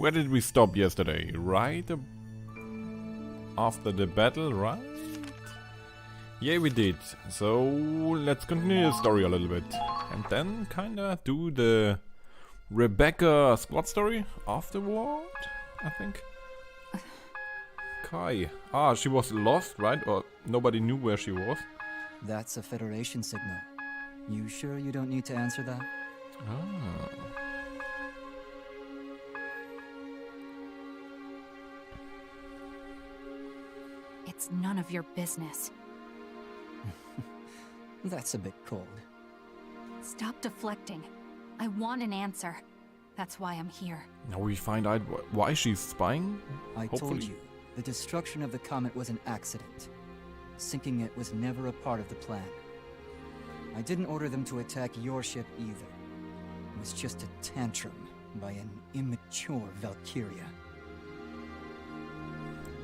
Where did we stop yesterday? Right after the battle, right? Yeah, we did. So let's continue the story a little bit. And then kinda do the Rebecca squad story afterward, I think. Kai. Ah, she was lost, right? Or nobody knew where she was. That's a Federation signal. You sure you don't need to answer that? Ah. It's none of your business. That's a bit cold. Stop deflecting. I want an answer. That's why I'm here. Now we find out why she's spying? I Hopefully. told you, the destruction of the comet was an accident. Sinking it was never a part of the plan. I didn't order them to attack your ship either. It was just a tantrum by an immature Valkyria.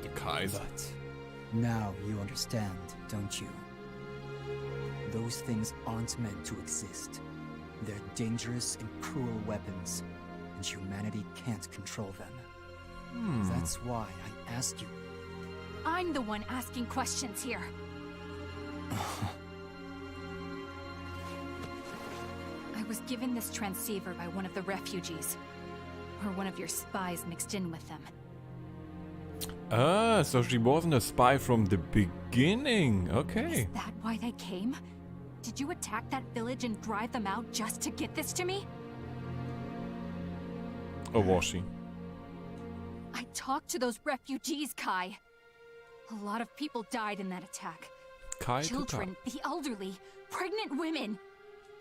The Kai's. But now you understand, don't you? Those things aren't meant to exist. They're dangerous and cruel weapons, and humanity can't control them. That's why I asked you. I'm the one asking questions here. I was given this transceiver by one of the refugees. Or one of your spies mixed in with them. Ah, so she wasn't a spy from the beginning. Okay. Is that why they came? Did you attack that village and drive them out just to get this to me? Or was she? I talked to those refugees, Kai. A lot of people died in that attack. Kai Children, the elderly, pregnant women.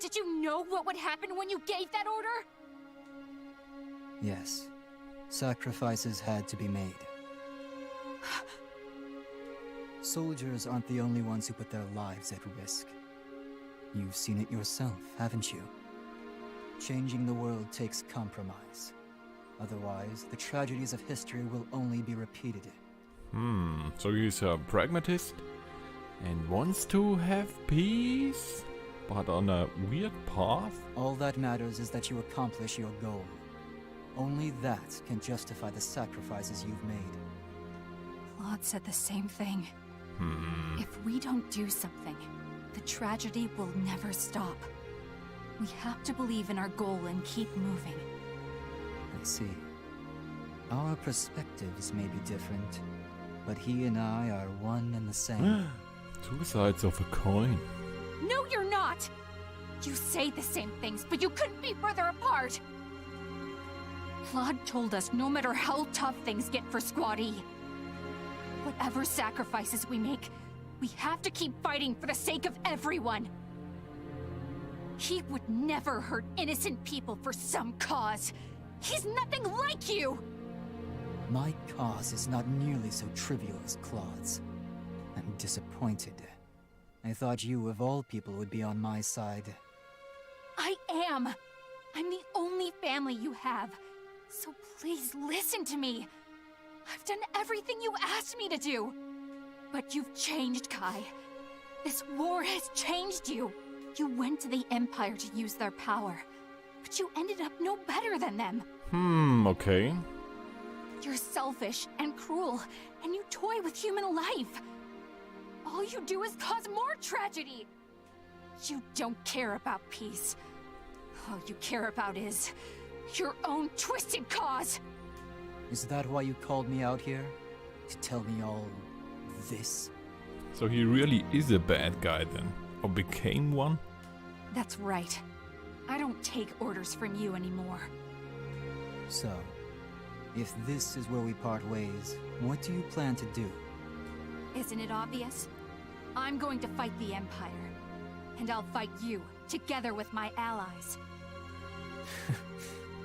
Did you know what would happen when you gave that order? Yes. Sacrifices had to be made. Soldiers aren't the only ones who put their lives at risk. You've seen it yourself, haven't you? Changing the world takes compromise. Otherwise, the tragedies of history will only be repeated. So he's a pragmatist and wants to have peace, but on a weird path? All that matters is that you accomplish your goal. Only that can justify the sacrifices you've made. Claude said the same thing. If we don't do something, the tragedy will never stop. We have to believe in our goal and keep moving. I see. Our perspectives may be different, but he and I are one and the same. Two sides of a coin. No, you're not! You say the same things, but you couldn't be further apart! Claude told us no matter how tough things get for Squad E, whatever sacrifices we make, we have to keep fighting for the sake of everyone. He would never hurt innocent people for some cause. He's nothing like you! My cause is not nearly so trivial as Claude's. I'm disappointed. I thought you, of all people, would be on my side. I am! I'm the only family you have. So please listen to me. I've done everything you asked me to do. But you've changed, Kai. This war has changed you. You went to the Empire to use their power, but you ended up no better than them. Okay. You're selfish and cruel, and you toy with human life. All you do is cause more tragedy. You don't care about peace. All you care about is your own twisted cause. Is that why you called me out here? To tell me all this? So he really is a bad guy then? Or became one? That's right. I don't take orders from you anymore. So, if this is where we part ways, what do you plan to do? Isn't it obvious? I'm going to fight the Empire. And I'll fight you, together with my allies.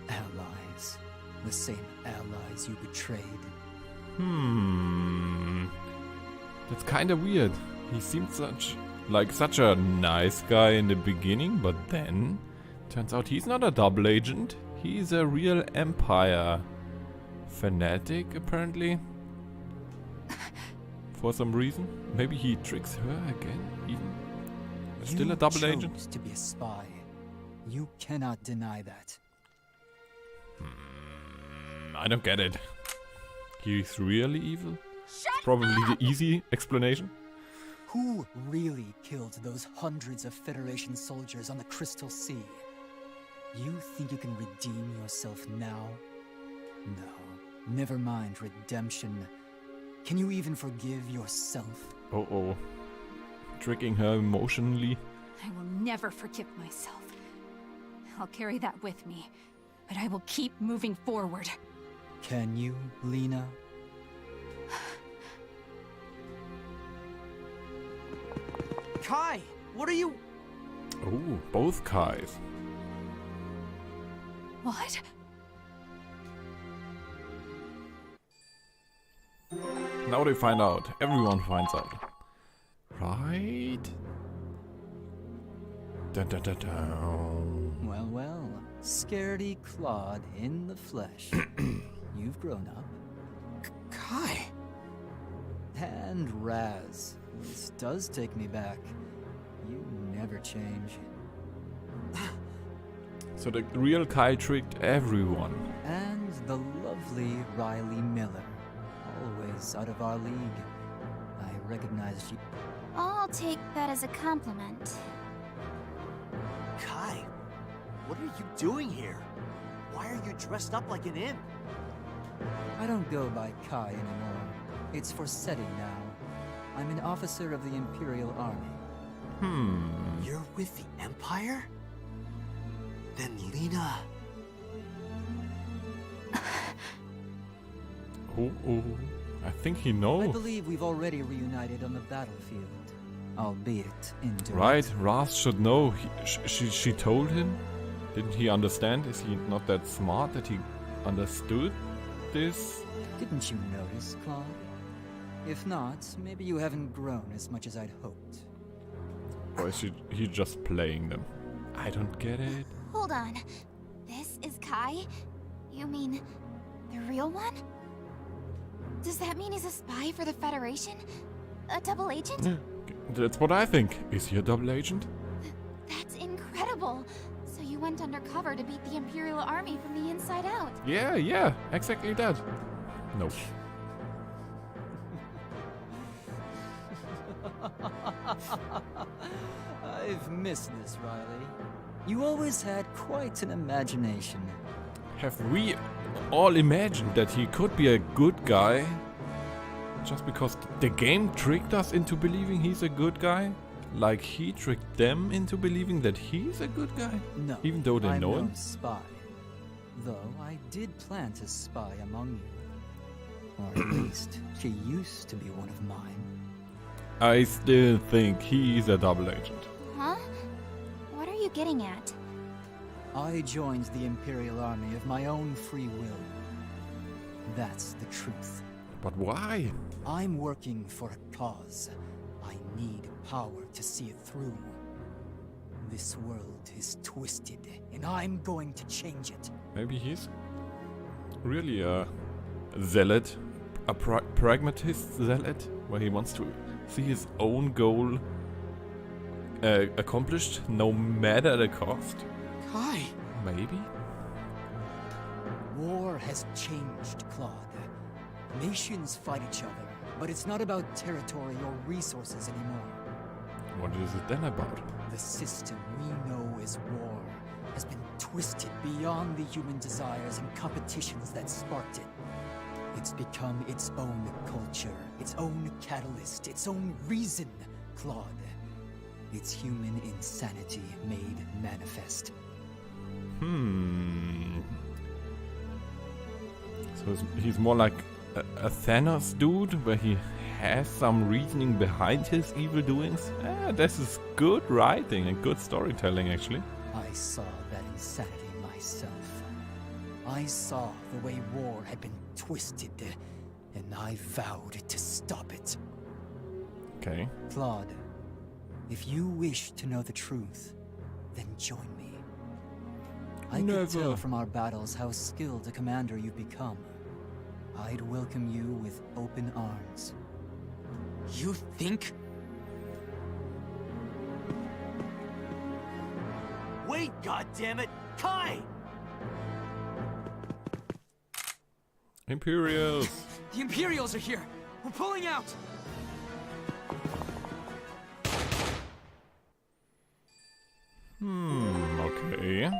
Allies. The same allies you betrayed. That's kinda weird. He seemed such a nice guy in the beginning, but then turns out he's not a double agent. He's a real Empire fanatic, apparently. For some reason. Maybe he tricks her again, even. Still a double agent? You chose to be a spy. You cannot deny that. I don't get it. He's really evil? Shut Probably up! the easy explanation. Who really killed those hundreds of Federation soldiers on the Crystal Sea? You think you can redeem yourself now? No. Never mind redemption. Can you even forgive yourself? Uh-oh. Tricking her emotionally. I will never forgive myself. I'll carry that with me, but I will keep moving forward. Can you, Leena? Kai, what are you... Oh, both Kais. What? Now they find out. Everyone finds out. Right? Dun, dun, dun, dun. Well, well. Scaredy Claude in the flesh. You've grown up. Kai? And Raz. This does take me back. You never change. So the real Kai tricked everyone. And the lovely Riley Miller. Always out of our league. I recognized you. I'll take that as a compliment. Kai, what are you doing here? Why are you dressed up like an imp? I don't go by Kai anymore. It's Forseti now. I'm an officer of the Imperial Army. You're with the Empire? Then Leena... Oh. I think he I knows. believe we've already reunited on the battlefield. Albeit indirectly. Right, Raz should know. She told him. Didn't he understand? Is he not that smart that he understood this? Didn't you notice, Claude? If not, maybe you haven't grown as much as I'd hoped. Or is he just playing them? I don't get it. Hold on. This is Kai? You mean the real one? Does that mean he's a spy for the Federation? A double agent? That's what I think. Is he a double agent? That's incredible. So you went undercover to beat the Imperial Army from the inside out. Yeah, exactly that. No. I've missed this, Riley. You always had quite an imagination. Have we all imagined that he could be a good guy? Just because the game tricked us into believing he's a good guy? Like he tricked them into believing that he's a good guy? No, Even though they I'm know no him? spy. Though I did plan to spy among you. Or at least, she used to be one of mine. I still think he's a double agent. Huh? What are you getting at? I joined the Imperial Army of my own free will. That's the truth. But why? I'm working for a cause. I need power to see it through. This world is twisted, and I'm going to change it. Maybe he's really a zealot, a pragmatist zealot, where he wants to see his own goal accomplished no matter the cost. Kai! Maybe? War has changed, Claude. Nations fight each other, but it's not about territory or resources anymore. What is it then about? The system we know as war has been twisted beyond the human desires and competitions that sparked it. It's become its own culture, its own catalyst, its own reason, Claude. It's human insanity made manifest. So he's more like a Thanos dude, where he has some reasoning behind his evil doings? This is good writing and good storytelling, actually. I saw that insanity myself. I saw the way war had been twisted, and I vowed to stop it. Okay. Claude, if you wish to know the truth, then join me. I Never. could tell from our battles how skilled a commander you've become. I'd welcome you with open arms. You think? Wait, goddammit! Kai! Imperials. The Imperials are here! We're pulling out! Okay.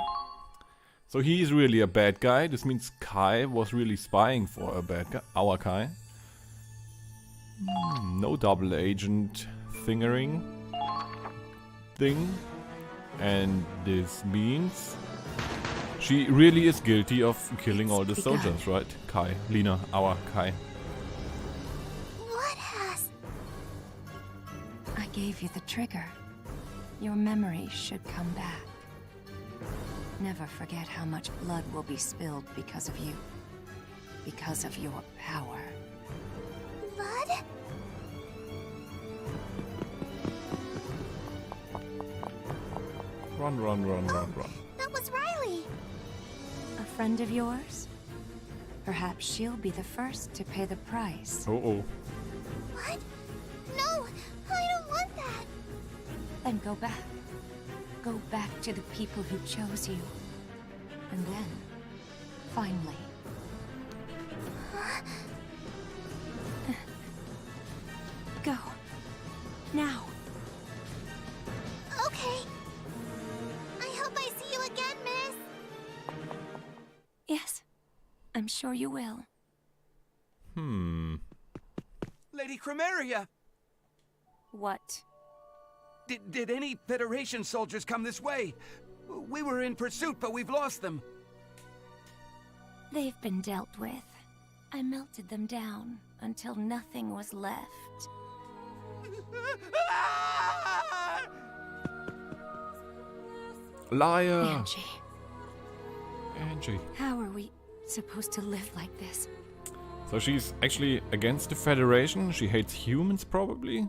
So he's really a bad guy. This means Kai was really spying for a bad guy. Our Kai. No double agent thing. And this means she really is guilty of killing all the soldiers, right? Kai. Leena, our Kai. What has... I gave you the trigger. Your memory should come back. Never forget how much blood will be spilled because of you. Because of your power. Blood? Run, run, run, run, run. That was Riley! A friend of yours? Perhaps she'll be the first to pay the price. Oh. What? No! I don't want that! Then go back. Go back to the people who chose you. And then, finally... Go. Now. Okay. I hope I see you again, miss! Yes, I'm sure you will. Lady Chromaria! What? Did any Federation soldiers come this way? We were in pursuit, but we've lost them. They've been dealt with. I melted them down until nothing was left. Liar! Angie, how are we supposed to live like this? So she's actually against the Federation. She hates humans, probably.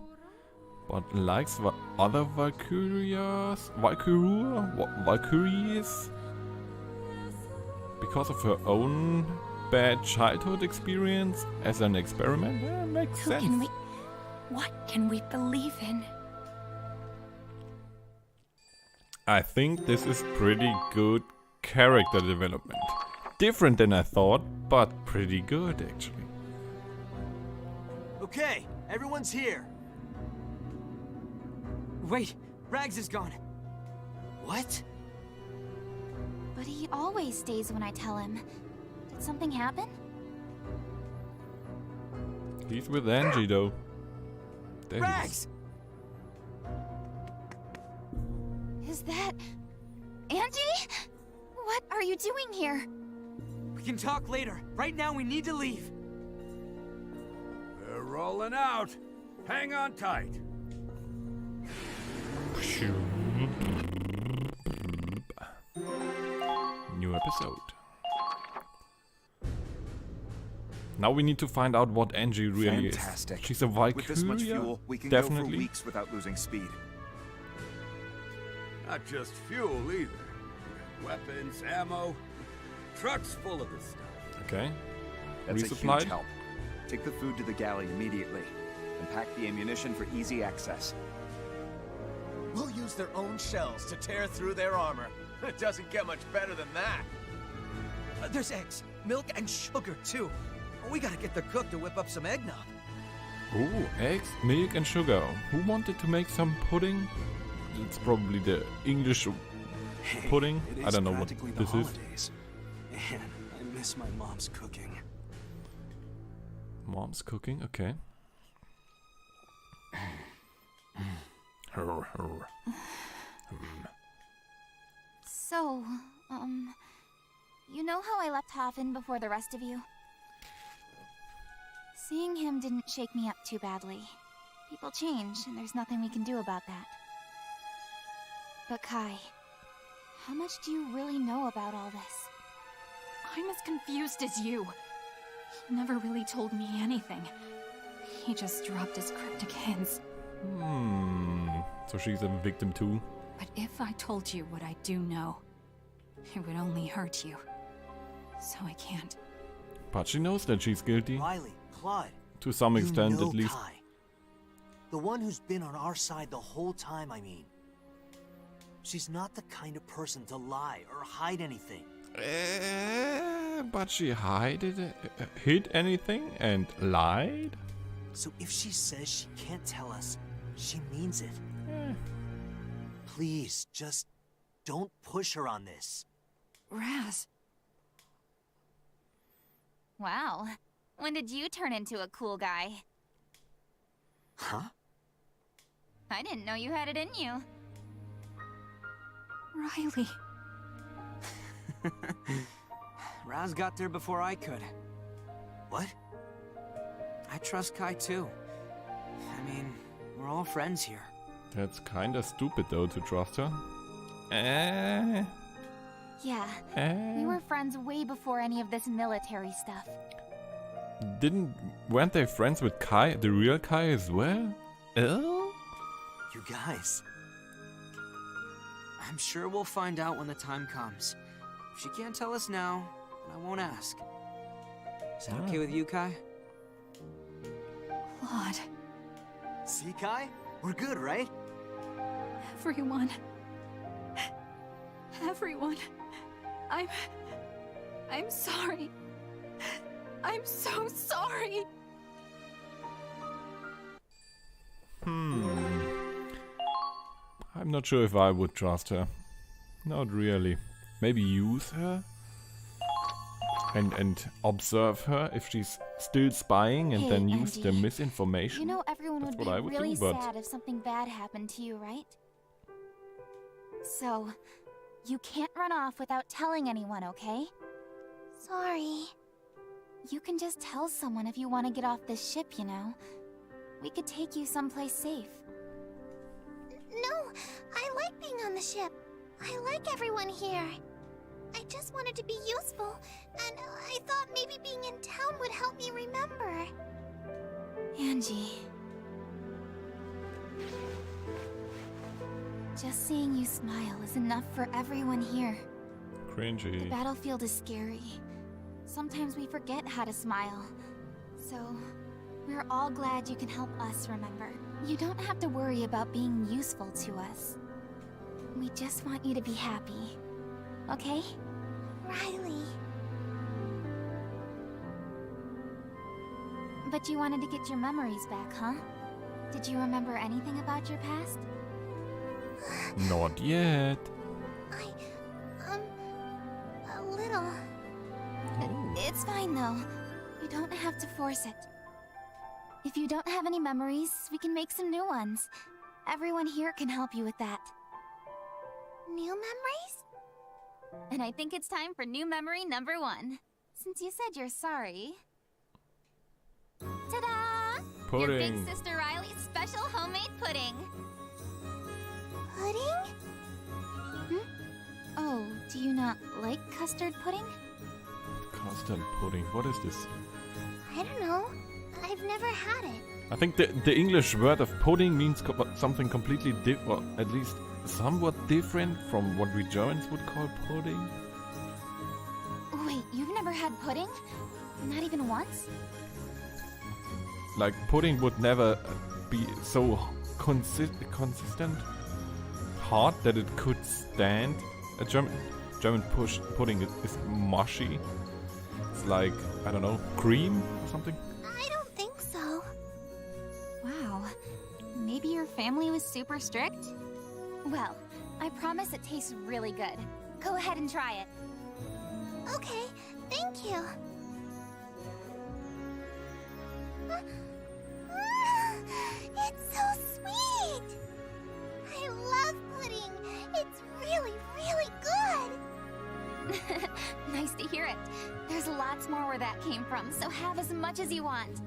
But likes the other Valkyrias. Valkyries? Because of her own bad childhood experience as an experiment? Yeah, makes sense. What can we believe in? I think this is pretty good character development. Different than I thought, but pretty good actually. Okay, everyone's here. Wait, Rags is gone. What? But he always stays when I tell him. Did something happen? He's with Angie though. There he is. Rags! Is that... Angie? What are you doing here? We can talk later. Right now, we need to leave. We're rolling out. Hang on tight. New episode. Now we need to find out what Angie really Fantastic. is. She's a Valkyria? With this much fuel, we can Definitely. go for weeks without losing speed. Not just fuel either. Weapons, ammo, trucks full of this stuff. Okay. That's a Resupplied? huge help. Take the food to the galley immediately, and pack the ammunition for easy access. We'll use their own shells to tear through their armor. It doesn't get much better than that. There's eggs, milk, and sugar, too. We gotta get the cook to whip up some eggnog. Ooh, eggs, milk and sugar. Who wanted to make some pudding? It's probably the English pudding. I don't know what this is. Man, I miss my mom's cooking. Mom's cooking, okay. So, you know how I left Hoffen before the rest of you? Seeing him didn't shake me up too badly. People change, and there's nothing we can do about that. But Kai, how much do you really know about all this? I'm as confused as you. He never really told me anything. He just dropped his cryptic hints. So she's a victim too. But if I told you what I do know, it would only hurt you. So I can't. But she knows that she's guilty. Riley, Claude. To some extent, you know at least. Kai. The one who's been on our side the whole time, I mean. She's not the kind of person to lie or hide anything. But she hid anything and lied? So if she says she can't tell us, she means it. Please, just don't push her on this. Raz. Wow. When did you turn into a cool guy? Huh? I didn't know you had it in you. Riley. Raz got there before I could. What? I trust Kai too. I mean, we're all friends here. That's kinda stupid though to trust her. Yeah, we were friends way before any of this military stuff. Weren't they friends with Kai, the real Kai as well? Oh? You guys. I'm sure we'll find out when the time comes. If she can't tell us now, I won't ask. Is that okay with you, Kai? Claude. See, Kai? We're good, right? Everyone. I'm sorry. I'm so sorry. I'm not sure if I would trust her. Not really. Maybe use her? And observe her if she's still spying and Hey, then use the Andy. misinformation? You know everyone That's would what I be would really do, but... sad if something bad happened to you, right? So, you can't run off without telling anyone, okay? Sorry. You can just tell someone if you want to get off this ship, you know? We could take you someplace safe. No, I like being on the ship. I like everyone here. I just wanted to be useful, and I thought maybe being in town would help me remember. Angie. Just seeing you smile is enough for everyone here. The Cringy. battlefield is scary. Sometimes we forget how to smile. So, we're all glad you can help us remember. You don't have to worry about being useful to us. We just want you to be happy. Okay? Riley. But you wanted to get your memories back, huh? Did you remember anything about your past? Not yet. A little. It's fine, though. You don't have to force it. If you don't have any memories, we can make some new ones. Everyone here can help you with that. New memories? And I think it's time for new memory number 1. Since you said you're sorry. Ta-da! Your big Pudding. sister Riley's special homemade pudding. Pudding? Oh, do you not like custard pudding? Custard pudding. What is this? I don't know. I've never had it. I think the English word of pudding means something completely different, or at least somewhat different from what we Germans would call pudding. Wait, you've never had pudding? Not even once? Like pudding would never be so consistent, hard that it could stand. A German pudding is mushy. It's like, I don't know, cream or something. I don't think so. Wow. Maybe your family was super strict? Well, I promise it tastes really good. Go ahead and try it. Okay, thank you. It's so sweet! I love pudding. It's really, really good. Nice to hear it. There's lots more where that came from, so have as much as you want.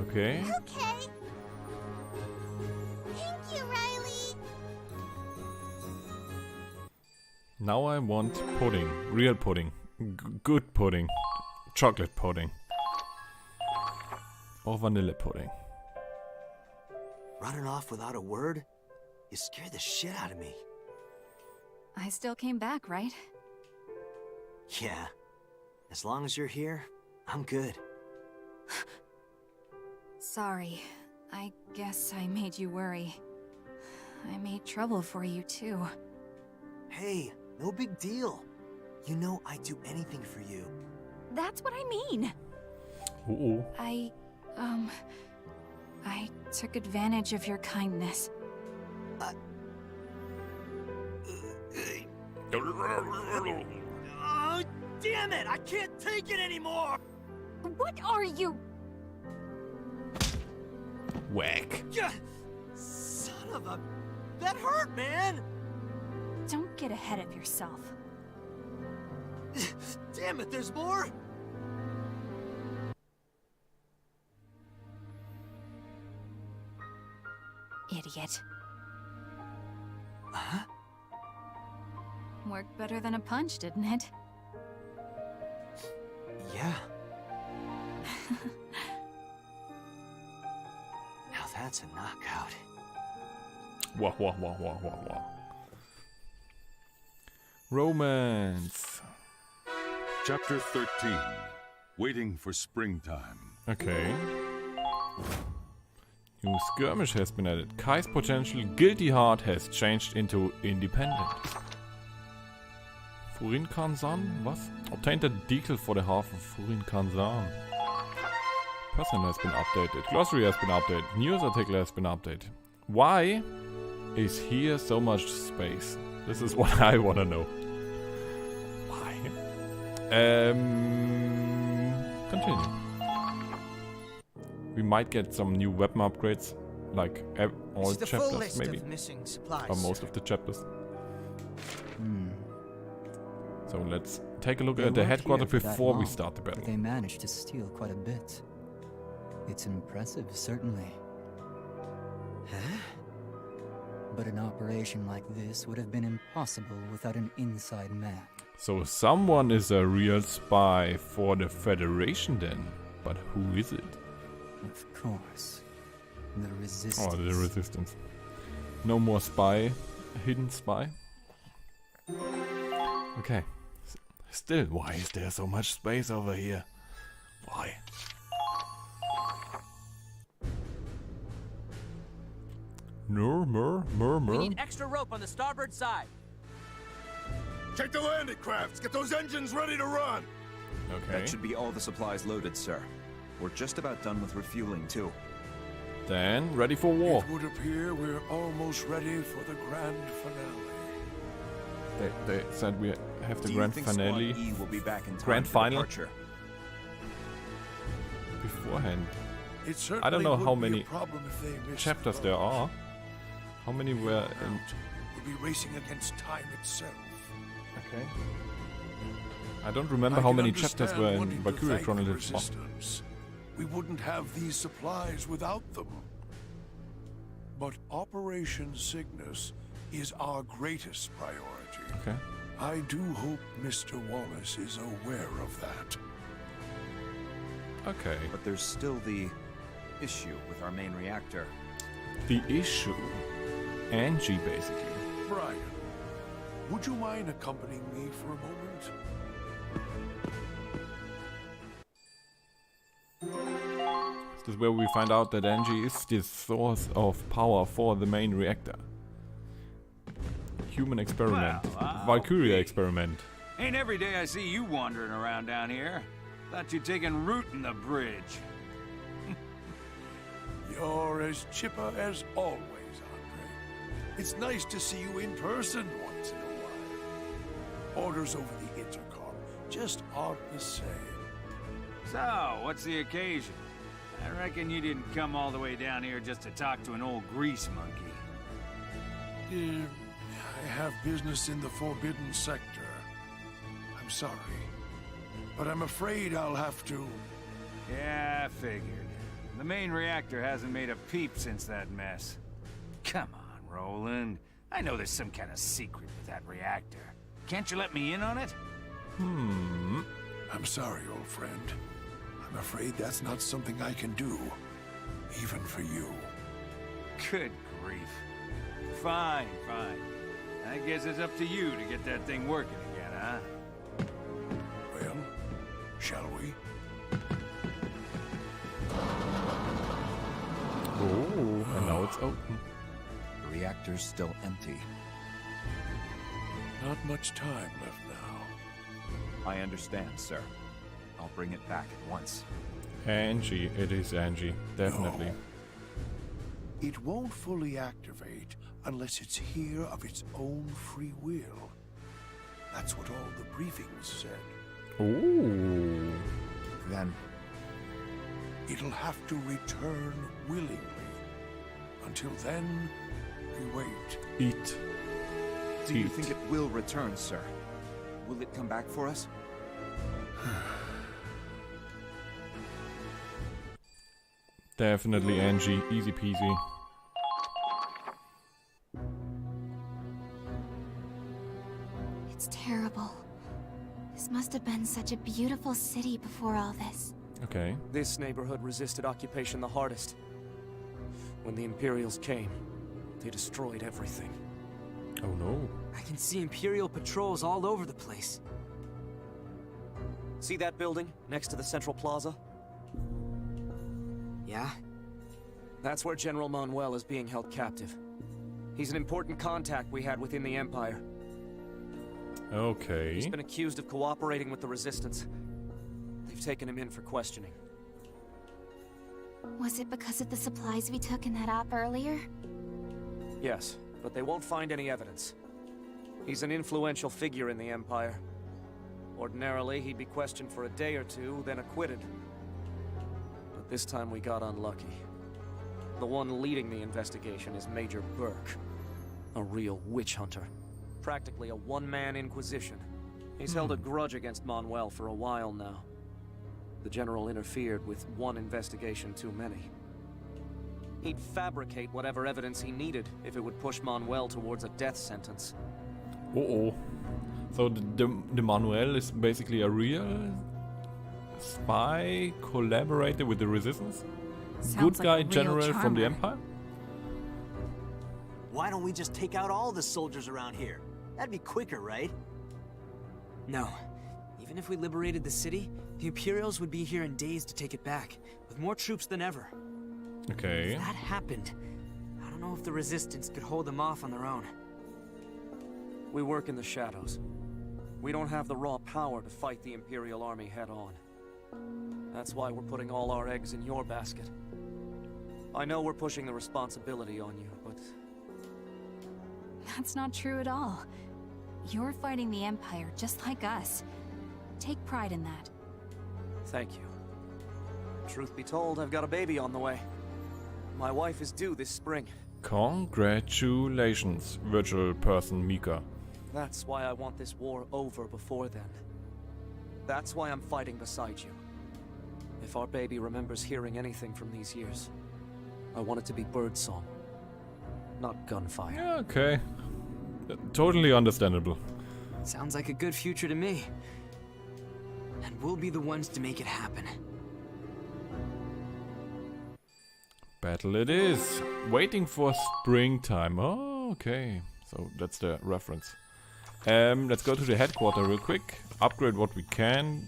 Okay. Okay. Thank you, Riley. Now I want pudding. Real pudding. Good pudding. Chocolate pudding. Or vanilla pudding. Running off without a word? You scared the shit out of me. I still came back, right? Yeah. As long as you're here, I'm good. Sorry. I guess I made you worry. I made trouble for you, too. Hey, no big deal. You know I'd do anything for you. That's what I mean. Uh-oh. I took advantage of your kindness. Oh, damn it! I can't take it anymore! What are you? Whack. Son of a... That hurt, man! Don't get ahead of yourself. Damn it, there's more? Idiot. Huh? Worked better than a punch, didn't it? Yeah. Now that's a knockout. Wah, wah, wah, wah, wah, wah. Romance. Chapter 13. Waiting for springtime. Okay. New skirmish has been added. Kai's potential guilty heart has changed into independent. Furin Kansan? Was? Obtained a decal for the half of Furin Kansan. Person has been updated. Glossary has been updated. News article has been updated. Why is here so much space? This is what I wanna know. Why? Continue. We might get some new weapon upgrades, like all chapters, maybe, or most of the chapters. So let's take a look at the headquarters before we start the battle. They managed to steal quite a bit. It's impressive, certainly. Huh? But an operation like this would have been impossible without an inside man. So someone is a real spy for the Federation then. But who is it? Of course. The Resistance. Oh, the Resistance. No more spy. Hidden spy. Okay. Still, why is there so much space over here? Why? We need extra rope on the starboard side. Check the landing crafts. Get those engines ready to run. Okay. That should be all the supplies loaded, sir. We're just about done with refueling, too. Then, ready for war. It would appear we're almost ready for the grand finale. They said we have the Do grand you think finale. Squad E will be back in time Grand for final departure? beforehand. It I don't know how wouldn't be many a problem if they missed chapters the there boat. are. How many were in... We'll be racing against time itself. Okay. I don't remember I how can many chapters understand were in wanting to Valkyria thank the Chronicles. Resistance. We wouldn't have these supplies without them. But Operation Cygnus is our greatest priority. Okay. I do hope Mr. Wallace is aware of that. Okay. But there's still the issue with our main reactor. The issue. Angie, basically. Brian, would you mind accompanying me for a moment? This is where we find out that Angie is the source of power for the main reactor. Human experiment. Well, Valkyria okay. experiment. Ain't every day I see you wandering around down here. Thought you'd taken root in the bridge. You're as chipper as always, Andre. It's nice to see you in person once in a while. Orders over the intercom just aren't the same. So, what's the occasion? I reckon you didn't come all the way down here just to talk to an old grease monkey. I have business in the Forbidden Sector. I'm sorry. But I'm afraid I'll have to... Yeah, I figured. The main reactor hasn't made a peep since that mess. Come on, Roland. I know there's some kind of secret with that reactor. Can't you let me in on it? I'm sorry, old friend. I'm afraid that's not something I can do. Even for you. Good grief. Fine, fine. I guess it's up to you to get that thing working again, huh? Well, shall we? Oh, and now it's open. The reactor's still empty. Not much time left now. I understand, sir. I'll bring it back at once. Angie, it is Angie, definitely. No. It won't fully activate unless it's here of its own free will. That's what all the briefings said. Ooh. Then It'll have to return willingly. Until then, we wait. Eat. do you think it will return, sir? Will it come back for us? Definitely Angie, easy peasy. It's terrible. This must have been such a beautiful city before all this. Okay. This neighborhood resisted occupation the hardest. When the Imperials came, they destroyed everything. Oh no. I can see Imperial patrols all over the place. See that building next to the Central Plaza? Yeah? That's where General Manuel is being held captive. He's an important contact we had within the Empire. Okay. He's been accused of cooperating with the Resistance. They've taken him in for questioning. Was it because of the supplies we took in that op earlier? Yes, but they won't find any evidence. He's an influential figure in the Empire. Ordinarily, he'd be questioned for a day or two, then acquitted. But this time we got unlucky. The one leading the investigation is Major Burke. A real witch hunter. Practically a one-man inquisition. He's held a grudge against Manuel for a while now. The General interfered with one investigation too many. He'd fabricate whatever evidence he needed if it would push Manuel towards a death sentence. Uh-oh. So the Manuel is basically a real spy collaborator with the Resistance? Good guy general from the Empire? Why don't we just take out all the soldiers around here? That'd be quicker, right? No. Even if we liberated the city, the Imperials would be here in days to take it back, with more troops than ever. Okay. If that happened, I don't know if the Resistance could hold them off on their own. We work in the shadows. We don't have the raw power to fight the Imperial army head-on. That's why we're putting all our eggs in your basket. I know we're pushing the responsibility on you, but... That's not true at all. You're fighting the Empire just like us. Take pride in that. Thank you. Truth be told, I've got a baby on the way. My wife is due this spring. Congratulations, virtual person Mika. That's why I want this war over before then. That's why I'm fighting beside you. If our baby remembers hearing anything from these years, I want it to be birdsong, not gunfire. Yeah, okay. Totally understandable. Sounds like a good future to me. And we'll be the ones to make it happen. Battle it is. Waiting for springtime. Oh, okay. So that's the reference. Let's go to the headquarters real quick. Upgrade what we can.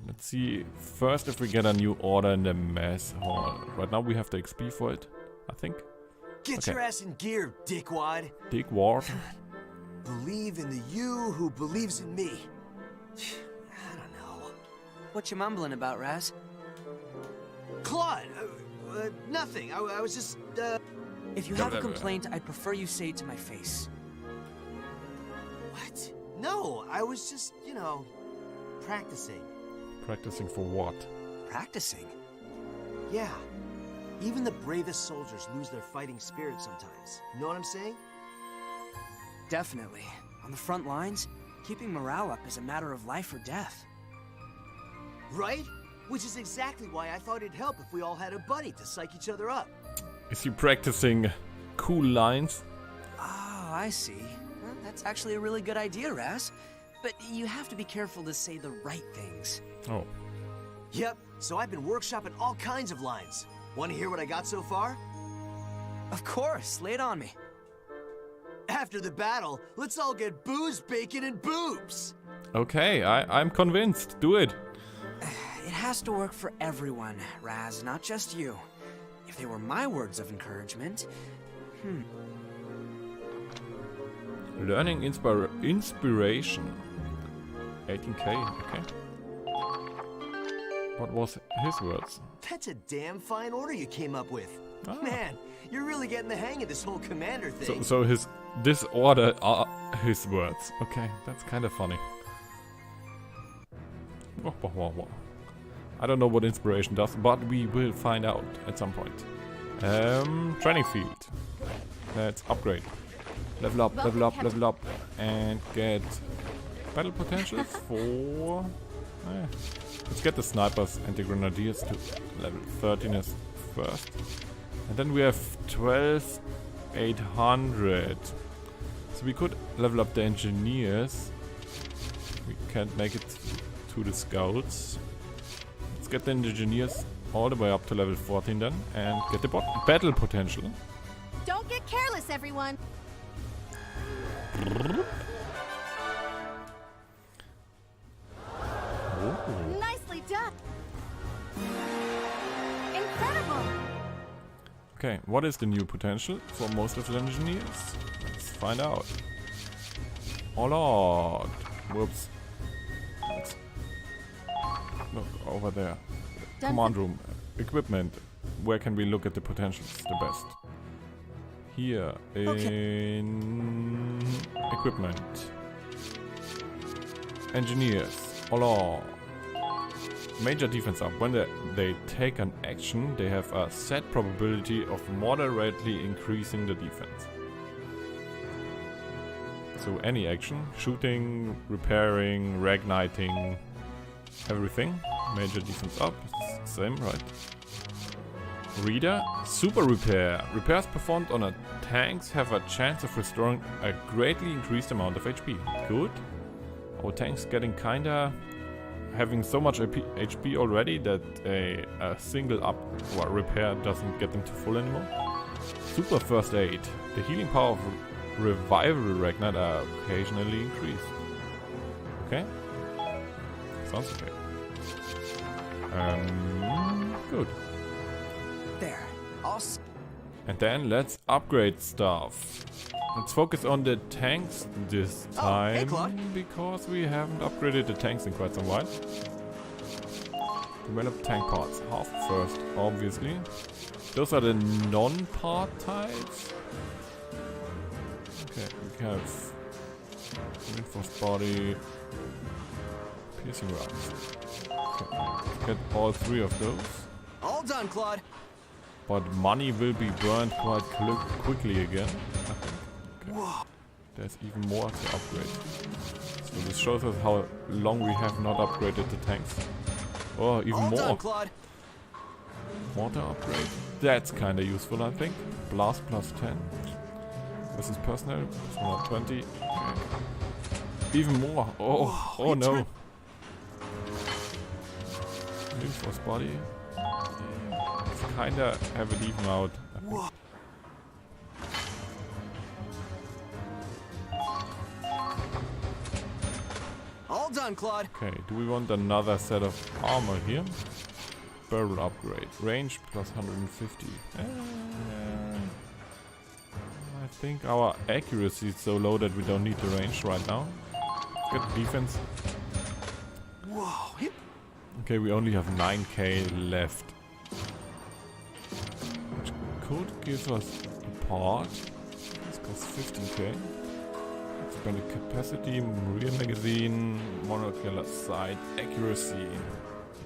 Let's see first if we get a new order in the mess hall. Right now we have the XP for it, I think. Get your ass in gear, dickwad. Dickwad. Believe in the you who believes in me. I don't know. What you mumbling about, Raz? Claude! Nothing. I was just, If you have a complaint, I'd prefer you say it to my face. What? No, I was just, you know, practicing. Practicing for what? Practicing? Yeah. Even the bravest soldiers lose their fighting spirit sometimes. You know what I'm saying? Definitely. On the front lines, keeping morale up is a matter of life or death. Right? Which is exactly why I thought it'd help if we all had a buddy to psych each other up. Is he practicing cool lines? Oh, I see. Well, that's actually a really good idea, Raz. But you have to be careful to say the right things. Oh. Yep, so I've been workshopping all kinds of lines. Want to hear what I got so far? Of course, lay it on me. After the battle, let's all get booze, bacon, and boobs! Okay, I'm convinced. Do it. It has to work for everyone, Raz, not just you. If they were my words of encouragement... Learning inspiration. 18k, okay. What was his words? That's a damn fine order you came up with. Ah. Man, you're really getting the hang of this whole commander thing. So this order are his words. Okay, that's kind of funny. I don't know what inspiration does, but we will find out at some point. Training field. Let's upgrade. Level up, level up, level up, and get battle potentials for... let's get the snipers and the grenadiers to level 13 as first. And then we have 12,800. So we could level up the engineers. We can't make it to the scouts. Let's get the engineers all the way up to level 14 then, and get the battle potential. Don't get careless, everyone. Ooh. Nicely done. Incredible. Okay, what is the new potential for most of the engineers? Let's find out. Oh lord! Whoops. Let's look over there. Command room. Equipment. Where can we look at the potentials the best? Here in equipment. Engineers. Oh lord. Major defense up. When they take an action, they have a set probability of moderately increasing the defense. So any action, shooting, repairing, reigniting, everything. Major defense up, same, right? Reader, super repair. Repairs performed on a tanks have a chance of restoring a greatly increased amount of HP. Good. Our tanks getting kinda having so much HP already that a single up or repair doesn't get them to full anymore. Super first aid. The healing power of revival reignite are occasionally increased. Okay. Sounds okay. Good. There. And then let's upgrade stuff. Let's focus on the tanks this time, because we haven't upgraded the tanks in quite some while. Develop tank parts. Half first, obviously. Those are the non-part types. Okay, we have reinforced body, piercing rounds. Okay, get all three of those. All done, Claude. But money will be burned quite quickly again, I think. Okay. There's even more to upgrade. So this shows us how long we have not upgraded the tanks. Oh, even more. Done, Claude. Mortar upgrade. That's kinda useful, I think. Blast plus 10. Versus personnel, plus 120. Okay. Even more. Oh no. Reinforced body. Let's kinda have it even out, I think. All done, Claude. Okay, do we want another set of armor here? Barrel upgrade. Range plus 150. I think our accuracy is so low that we don't need the range right now. Let's get defense. Whoa. Okay, we only have 9k left. Which could give us a part. This costs 15k. Expanded capacity, rear magazine, monocular sight, accuracy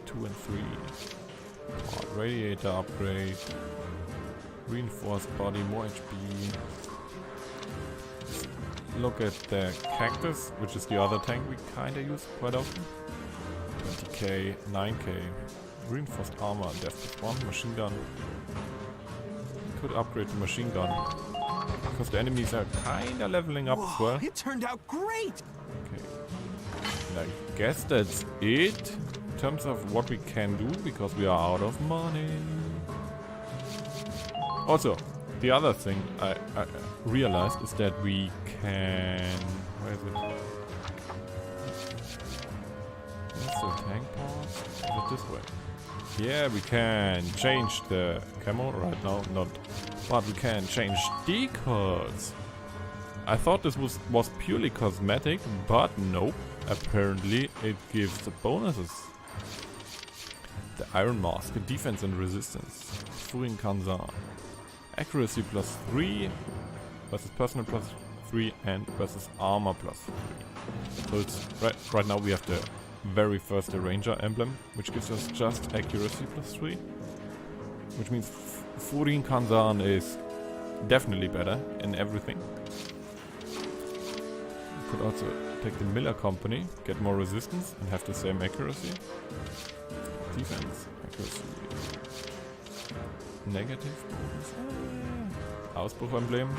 2 and 3. Part radiator upgrade. Reinforced body, more HP. Look at the cactus, which is the other tank we kinda use quite often. 20k, 9k. Reinforced armor, death plus 1, machine gun. Could upgrade the machine gun. Because the enemies are kinda leveling up as well. It turned out great! Okay. And I guess that's it. In terms of what we can do, because we are out of money. Also, the other thing I realized is that we can... Where is it? That's the tank part. Is it this way? Yeah, we can change the camo right now, not... But we can change decals. I thought this was purely cosmetic, but nope. apparently it gives the bonuses. The Iron Mask, defense and resistance. Furin Kanzan. Accuracy +3 versus personal +3 and versus armor +3. So it's right now we have the very first Ranger emblem, which gives us just accuracy +3. Which means Furin Kanzan is definitely better in everything. We could also take the Miller Company, get more resistance and have the same accuracy. Defense, accuracy. Negative bonus. Ausbruch-Emblem.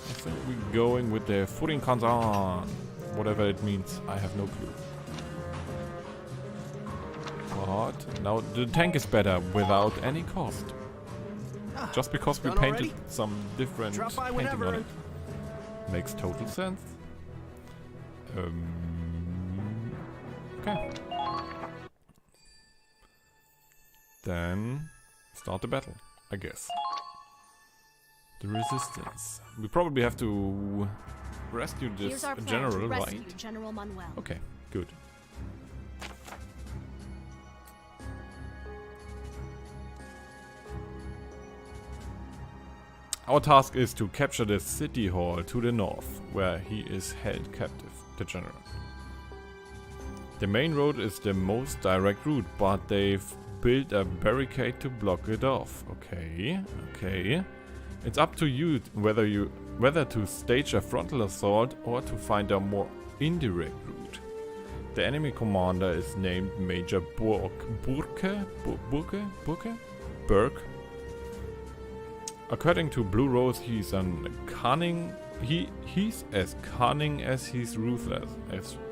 I think we're going with the Furin Kanzan. Whatever it means, I have no clue. But now the tank is better without any cost. Just because we painted some different painting on it. Makes total sense. Okay. Then start the battle, I guess. The resistance. We probably have to rescue this general, right? General Manuel. Okay, good. Our task is to capture the city hall to the north, where he is held captive, the general. The main road is the most direct route, but they've built a barricade to block it off. Okay, okay. It's up to you whether to stage a frontal assault or to find a more indirect route. The enemy commander is named Major Burke. According to Blue Rose, he's as cunning as he's ruthless.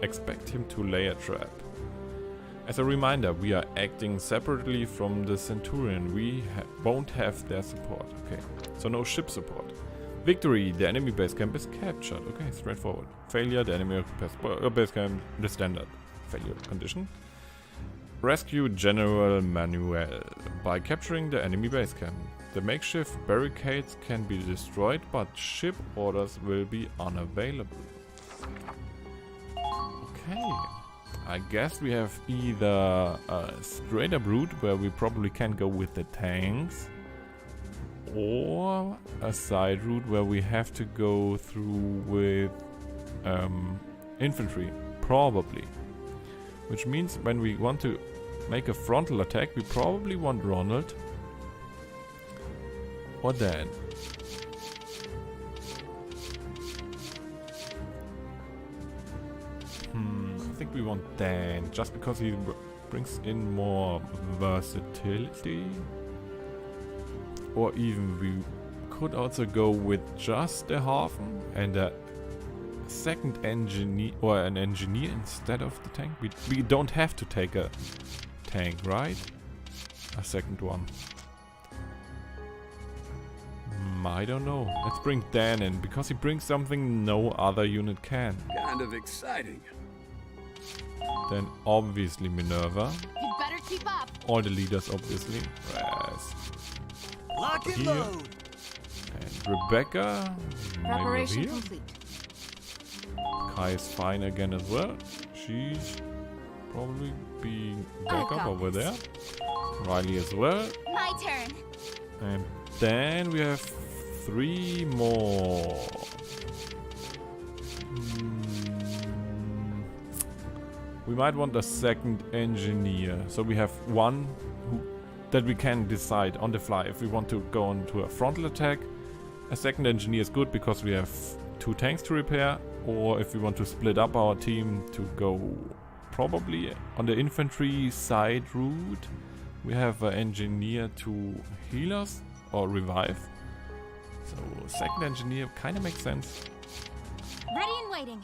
Expect him to lay a trap. As a reminder, we are acting separately from the Centurion. We won't have their support. Okay, so no ship support. Victory, the enemy base camp is captured. Okay, straightforward. Failure, the enemy base camp, the standard failure condition. Rescue General Manuel by capturing the enemy base camp. The makeshift barricades can be destroyed, but ship orders will be unavailable. Okay. I guess we have either a straight up route where we probably can go with the tanks, or a side route where we have to go through with infantry, probably. Which means when we want to make a frontal attack, we probably want Ronald or Dan. I think we want Dan, just because he brings in more versatility. Or even we could also go with just the Hafen and a second engineer, or an engineer instead of the tank. We don't have to take a tank, right? A second one. I don't know. Let's bring Dan in, because he brings something no other unit can. Kind of exciting. Then obviously Minerva. You'd better keep up. All the leaders obviously. Raz. Lock and load. And Rebecca. Preparation complete. Kai is fine again as well. She's probably being backup over there. Riley as well. My turn. And then we have 3 more. We might want a second engineer. So we have one that we can decide on the fly if we want to go on to a frontal attack. A second engineer is good because we have 2 tanks to repair. Or if we want to split up our team to go probably on the infantry side route, we have an engineer to heal us or revive. So second engineer kind of makes sense. Ready and waiting.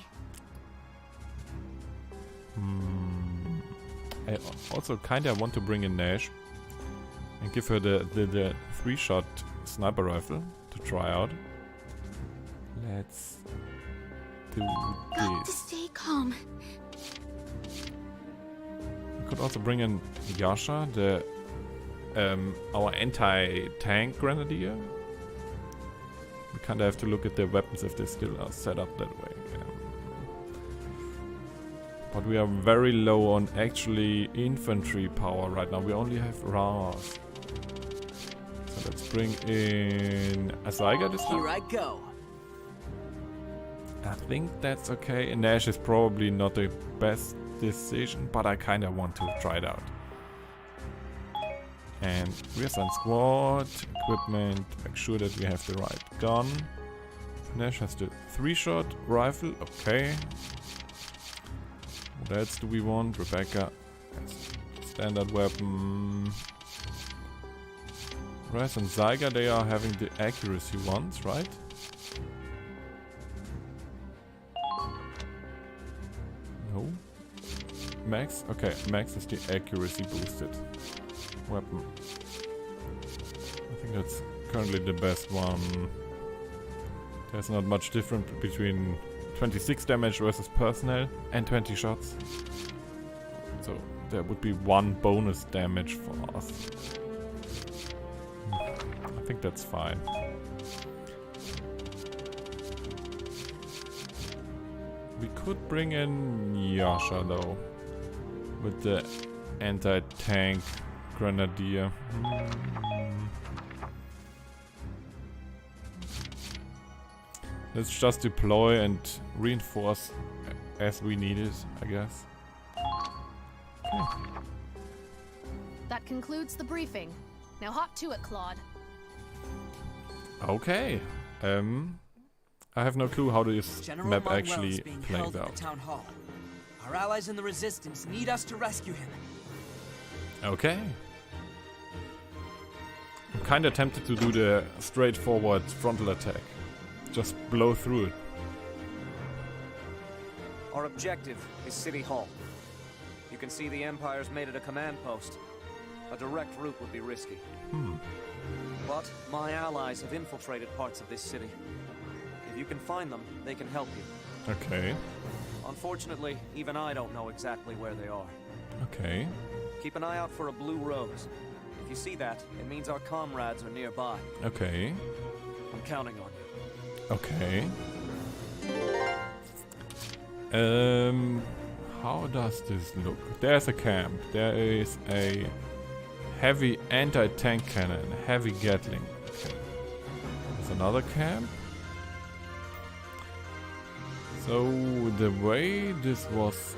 I also kind of want to bring in Nash and give her the 3-shot sniper rifle to try out. Let's do Got to this. stay calm. We could also bring in Yasha, our anti-tank grenadier. Kinda have to look at their weapons if they still are set up that way. But we are very low on actually infantry power right now. We only have Raz. So let's bring in Asaiga this time. Here I go. I think that's okay. Nash is probably not the best decision, but I kinda want to try it out. And reassign squad, equipment, make sure that we have the right gun. Nash has the 3-shot rifle, okay. What else do we want? Rebecca has standard weapon. Raz and Zyga, they are having the accuracy ones, right? No. Max? Okay, Max is the accuracy boosted weapon. I think that's currently the best one. There's not much difference between 26 damage versus personnel and 20 shots. So there would be 1 bonus damage for us. I think that's fine. We could bring in Yasha though, with the anti-tank grenadier. Let's just deploy and reinforce as we need it, I guess. Okay. That concludes the briefing. Now hop to it, Claude. Okay. I have no clue how this General map Manuel actually is being plays held at out. the town hall. Our allies in the resistance need us to rescue him. Okay. I'm kinda tempted to do the straightforward frontal attack. Just blow through it. Our objective is City Hall. You can see the Empire's made it a command post. A direct route would be risky. But my allies have infiltrated parts of this city. If you can find them, they can help you. Okay. Unfortunately, even I don't know exactly where they are. Okay. Keep an eye out for a blue rose. If you see that, it means our comrades are nearby. Okay. I'm counting on you. Okay. How does this look? There's a camp. There is a heavy anti-tank cannon, heavy Gatling. Okay. There's another camp. So the way this was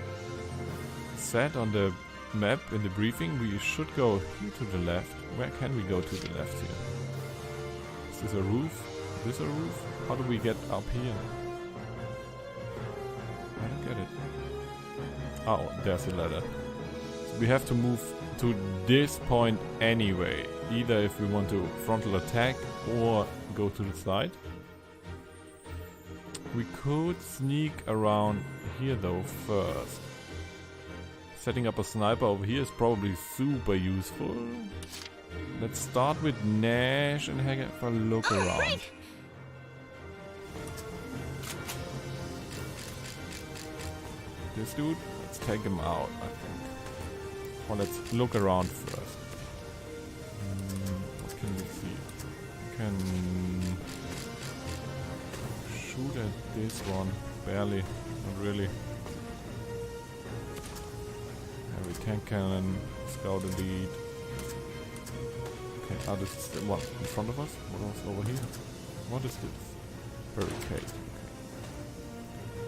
set on the map in the briefing, we should go here to the left. Where can we go to the left here? Is this a roof? Is this a roof? How do we get up here? I don't get it. Oh, there's a ladder. So we have to move to this point anyway. Either if we want to frontal attack or go to the side. We could sneak around here though first. Setting up a sniper over here is probably super useful. Let's start with Nash and have a look around. This dude, let's take him out, I think. Or let's look around first. What can we see? We can shoot at this one. Barely, not really. Heavy tank cannon, scout elite. Okay, this is the one in front of us. What else over here? What is this? Barricade.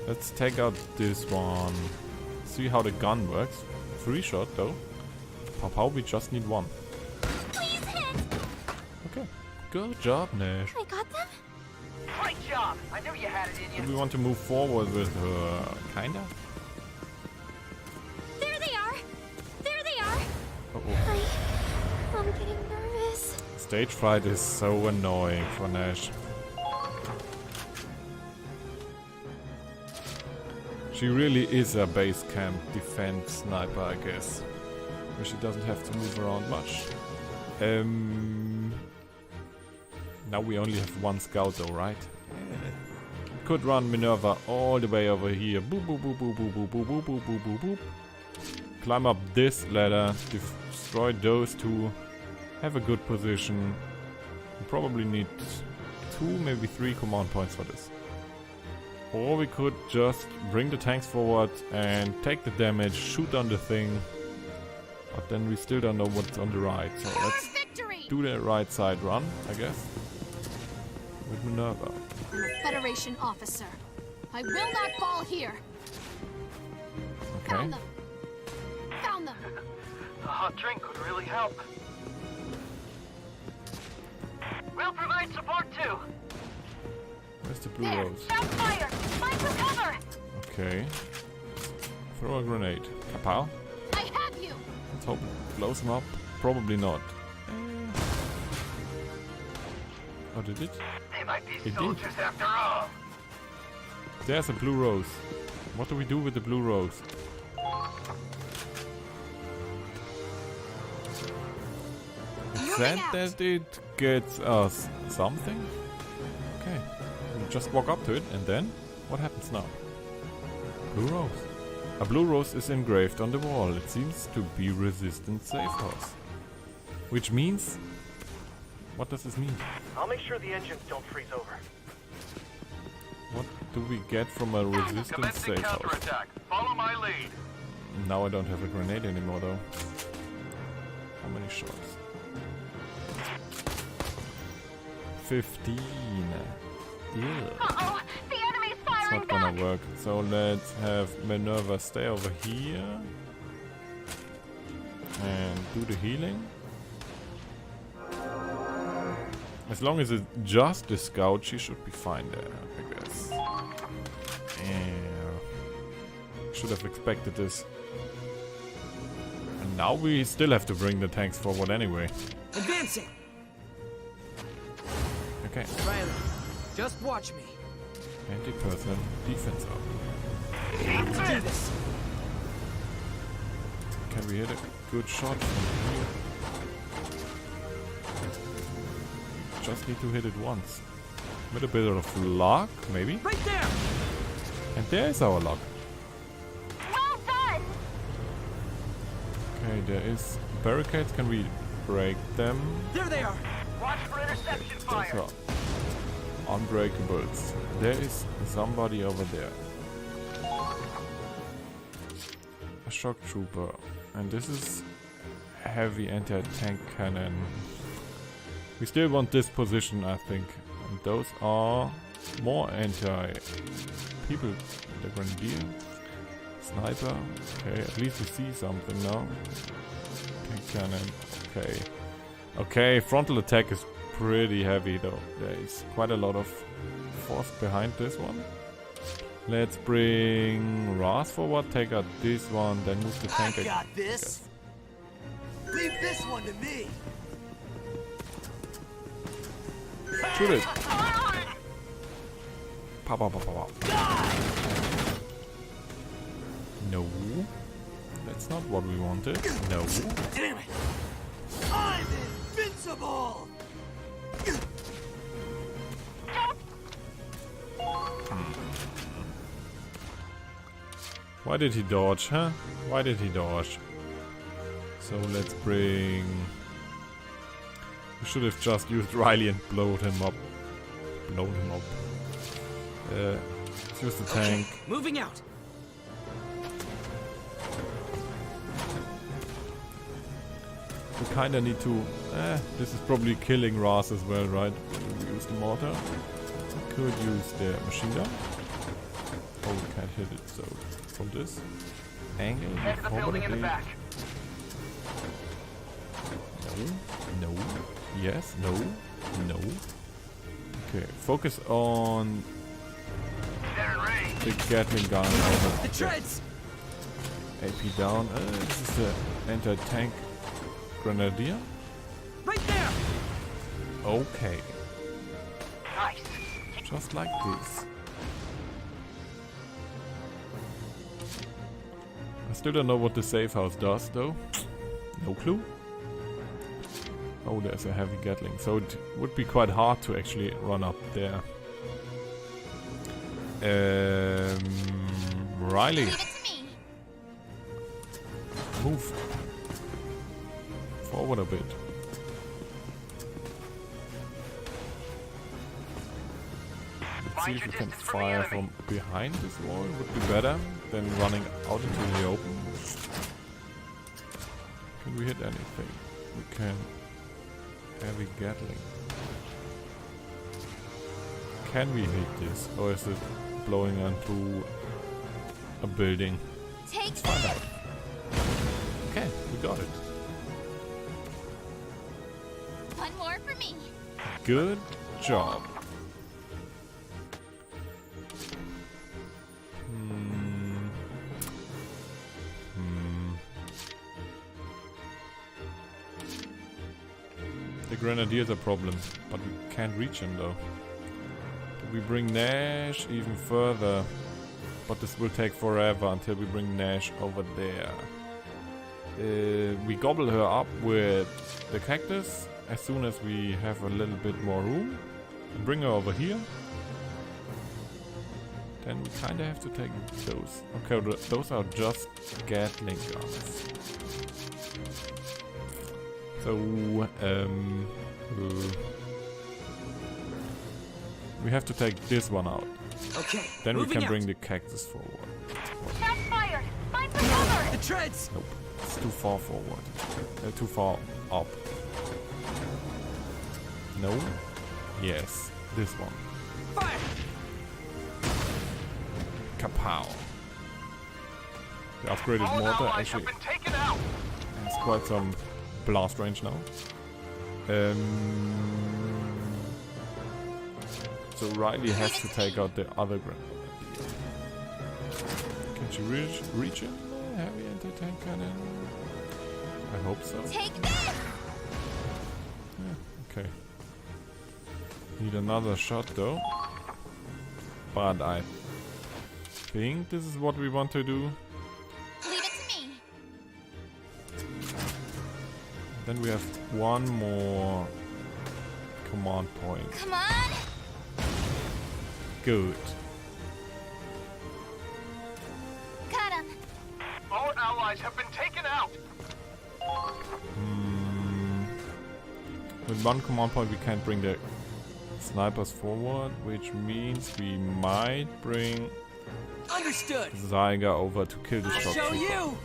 Let's take out this one. See how the gun works. 3-shot though. Pow, we just need 1. Please hit! Okay. Good job, Nash. I got them? Great job! I knew you had it in you. Do we want to move forward with her? Kinda? There they are! There they are! Uh-oh. I'm getting nervous. Stage fright is so annoying for Nash. She really is a base camp defense sniper, I guess. Where she doesn't have to move around much. Now we only have 1 scout though, right? Could run Minerva all the way over here. Boop, boop, boop, boop, boop, boop, boop, boop, boop, boop, boop, boop. Climb up this ladder, destroy those 2, have a good position. We probably need 2, maybe 3 command points for this. Or we could just bring the tanks forward and take the damage, shoot on the thing. But then we still don't know what's on the right. So let's do the right side run, I guess. With Minerva. I'm a Federation officer. I will not fall here. Okay. Found them. Found them. A hot drink would really help. We'll provide support too. Where's the blue There, rose? shout fire! Find some cover! Okay. Throw a grenade. Kapow. I have you. Let's hope it blows him up. Probably not. Oh, did it? They might be It did. soldiers after all. There's a blue rose. What do we do with the blue rose? It said that it gets us something? Okay. We just walk up to it and then? What happens now? Blue rose. A blue rose is engraved on the wall. It seems to be resistant safe house. Which means... What does this mean? I'll make sure the engines don't freeze over. What do we get from a resistant Commencing safe house? counterattack. Follow my lead. Now I don't have a grenade anymore though. How many shots? 15. Yeah. Uh-oh! The enemy's It's firing not gonna work. So let's have Minerva stay over here. And do the healing. As long as it's just the scout, she should be fine there, I guess. Yeah. Should have expected this. And now we still have to bring the tanks forward anyway. Advancing! Okay. Riley, just watch me. Anti-personnel defense up. Let's do this. Can we hit a good shot from here? Just need to hit it once. With a bit of luck, maybe? Right there! And there's our luck. Well done! Okay, there is barricades. Can we break them? There they are! Watch for interception Those fire. are unbreakables. There is somebody over there. A shock trooper. And this is heavy anti-tank cannon. We still want this position, I think. And those are more anti-people. The grenadier. Sniper. Okay, at least we see something now. Tank cannon. Okay. Okay, frontal attack is pretty heavy though. There is quite a lot of force behind this one. Let's bring Raz forward, take out this one, then move the tank. I got this. Leave this one to me. Shoot it. Pow, pow, pow, pow, pow. No. That's not what we wanted. No. Damn it! I'm invincible! Why did he dodge, huh? Why did he dodge? So let's bring... We should have just used Riley and blown him up. Blown him up. Let's use the tank. Moving out! We kinda need to... this is probably killing Raz as well, right? We use the mortar. We could use the machine gun. Oh, we can't hit it, so... From this angle, Head to the building in the back. No, no, yes, no, no. Okay, focus on the Gatling gun. The treads! AP down. This is the anti-tank grenadier. Right there! Okay. Nice. Just like this. I still don't know what the safe house does though. No clue. Oh, there's a heavy Gatling, so it would be quite hard to actually run up there. Riley. Move. Forward a bit. Let's see if we can fire from behind this wall. Would be better than running out into the open. Can we hit anything? We can. Heavy Gatling. Can we hit this? Or is it blowing onto a building? Let's find out. Okay, we got it. One more for me. Good job. The Grenadier's a problem, but we can't reach him though. We bring Nash even further, but this will take forever until we bring Nash over there. We gobble her up with the cactus as soon as we have a little bit more room. And bring her over here. Then we kinda have to take those. Okay, those are just Gatling guns. So, we have to take this one out. Okay. Then we can bring the cactus forward. Shots fired. Find some cover. The treads. Nope, it's too far forward. Too far up. No. Yes, this one. Fire. Kapow. The upgraded mortar actually has quite some blast range now. So Riley has to take out the other grenade. Can she reach him? Heavy anti-tank cannon? I hope so. Take this. Yeah, okay. Need another shot though. But I think this is what we want to do. Leave it to me. Then we have one more command point. Come on. Good. Got him. Our allies have been taken out. With one command point we can't bring the snipers forward, which means we might bring Understood. Zyga over to kill the I'll shot show trooper. you.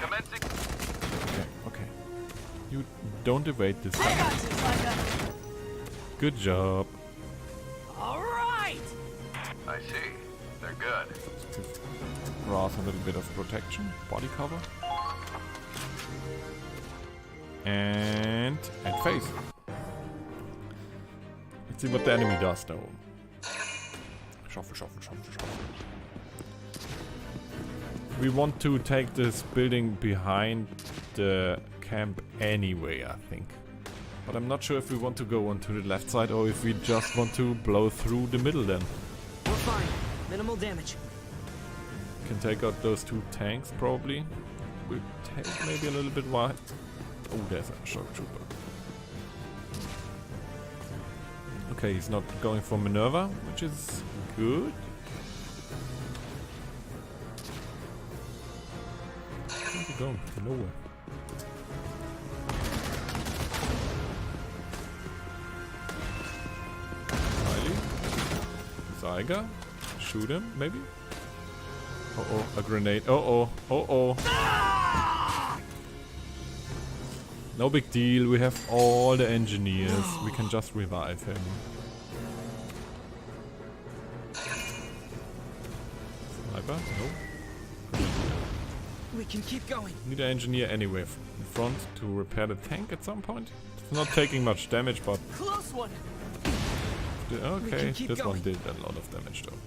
Commencing. Okay. You don't evade this time. Good job. All right. I see. They're good. Give Raz a little bit of protection, body cover. And face. Let's see what the enemy does though. Shuffle, shuffle, shuffle, shuffle. We want to take this building behind the camp anyway, I think. But I'm not sure if we want to go onto the left side or if we just want to blow through the middle then. We're fine. Minimal damage. Can take out those two tanks probably. Will take maybe a little bit wide. Oh, there's a shock trooper. Okay, he's not going for Minerva, which is good. Where's he going? To nowhere. Riley. Zyga. Shoot him, maybe? Uh-oh, a grenade. Uh-oh, uh-oh. No big deal, we have all the engineers. We can just revive him. Sniper? No. We can keep going. Need an engineer anyway in front to repair the tank at some point. It's not taking much damage, but... Close one. Okay, this one did a lot of damage though.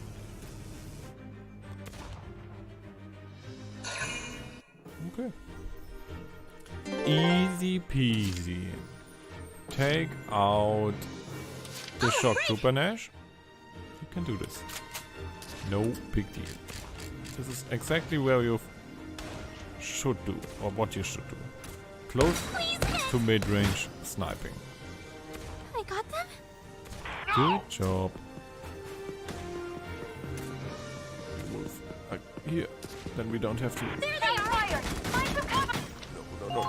Okay. Easy peasy. Take out the shock trooper Nash. You can do this. No big deal. This is exactly where you should do, or what you should do. Close to mid-range sniping. I got them? Good job. Move here. Then we don't have to... There they are! Fired. Find some cover! No.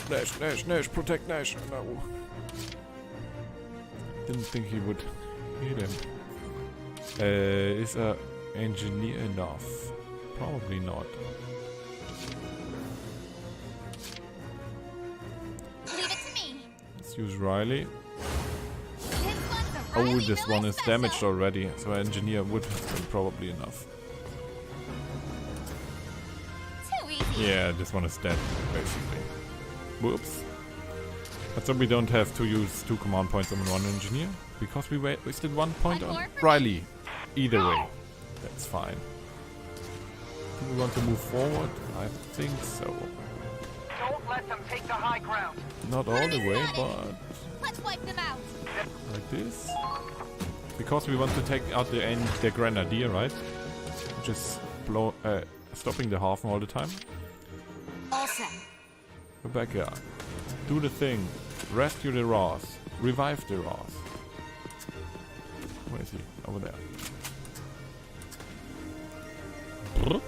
Nash, protect Nash. No. Didn't think he would hit him. Is a engineer enough? Probably not. Leave it to me. Let's use Riley. This one's a Oh, Riley this Miller one is special. damaged already, so engineer would have been probably enough. Too easy. Yeah, this one is dead, basically. Whoops. But so we don't have to use 2 command points on one engineer, because we wasted 1 point One on more for Riley. Either way, that's fine. Do we want to move forward? I think so. Don't let them take the high ground. Not all the way, but Let's wipe them out. like this. Because we want to take out the grenadier, right? Just stopping the Hafen all the time. All set. Rebecca, do the thing. Rescue the Raz. Revive the Raz. Where is he? Over there. Brrp.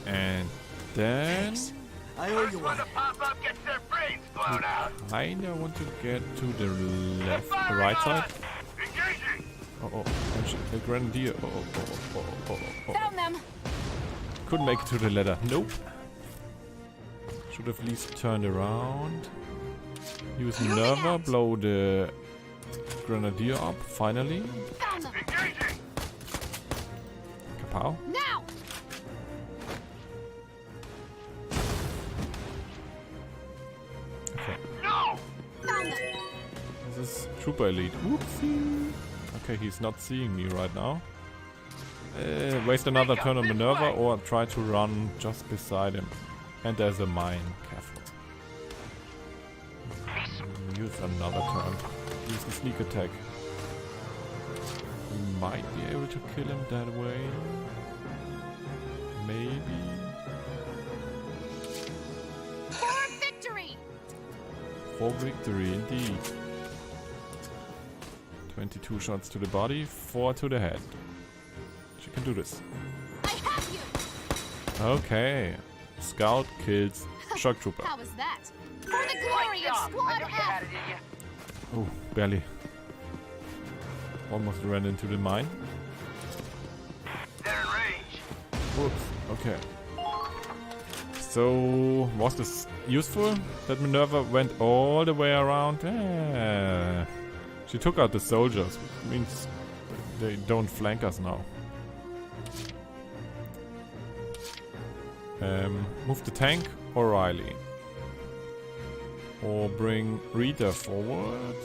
And then I owe you one. The pop-up gets their brains blown out. kinda want to get to the left, the right side. Engaging. Oh, the grenadier. Oh. Found them. Couldn't make it to the ladder. Nope. Should have at least turned around. Use Minerva, blow the grenadier up, finally. Found them. Engaging. Kapow. Now. Okay. No. Found them. This is Trooper Elite. Whoopsie. Okay, he's not seeing me right now. Waste another turn on Minerva or try to run just beside him. And there's a mine. Careful. Use another turn. Use the sneak attack. We might be able to kill him that way. Maybe. For victory. For victory, indeed. 22 shots to the body, 4 to the head. She can do this. I have you. Okay. Scout kills Shock Trooper. How was that? For the glory of Squad F. Oh, barely. Almost ran into the mine. They're in range. Whoops. Okay. So, was this useful? That Minerva went all the way around? She took out the soldiers. Means they don't flank us now. Move the tank or Riley. Or bring Rita forward.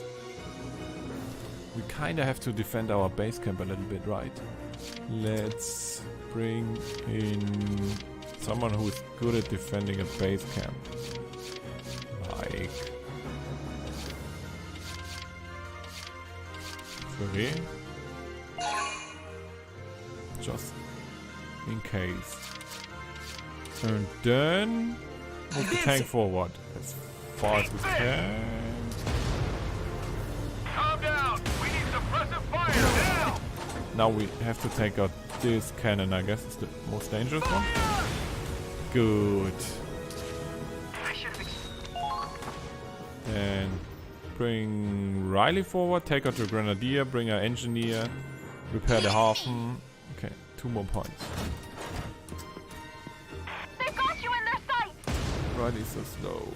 We kinda have to defend our base camp a little bit, right? Let's bring in someone who is good at defending a base camp. Like Fury. Just in case. And then move the tank forward as far as we can. Calm down. We need suppressive fire now. Now we have to take out this cannon, I guess it's the most dangerous one. Good. And bring Riley forward, take out your grenadier, bring our engineer, repair the Hafen. Okay, 2 more points. They've got you in their sights! Riley's so slow.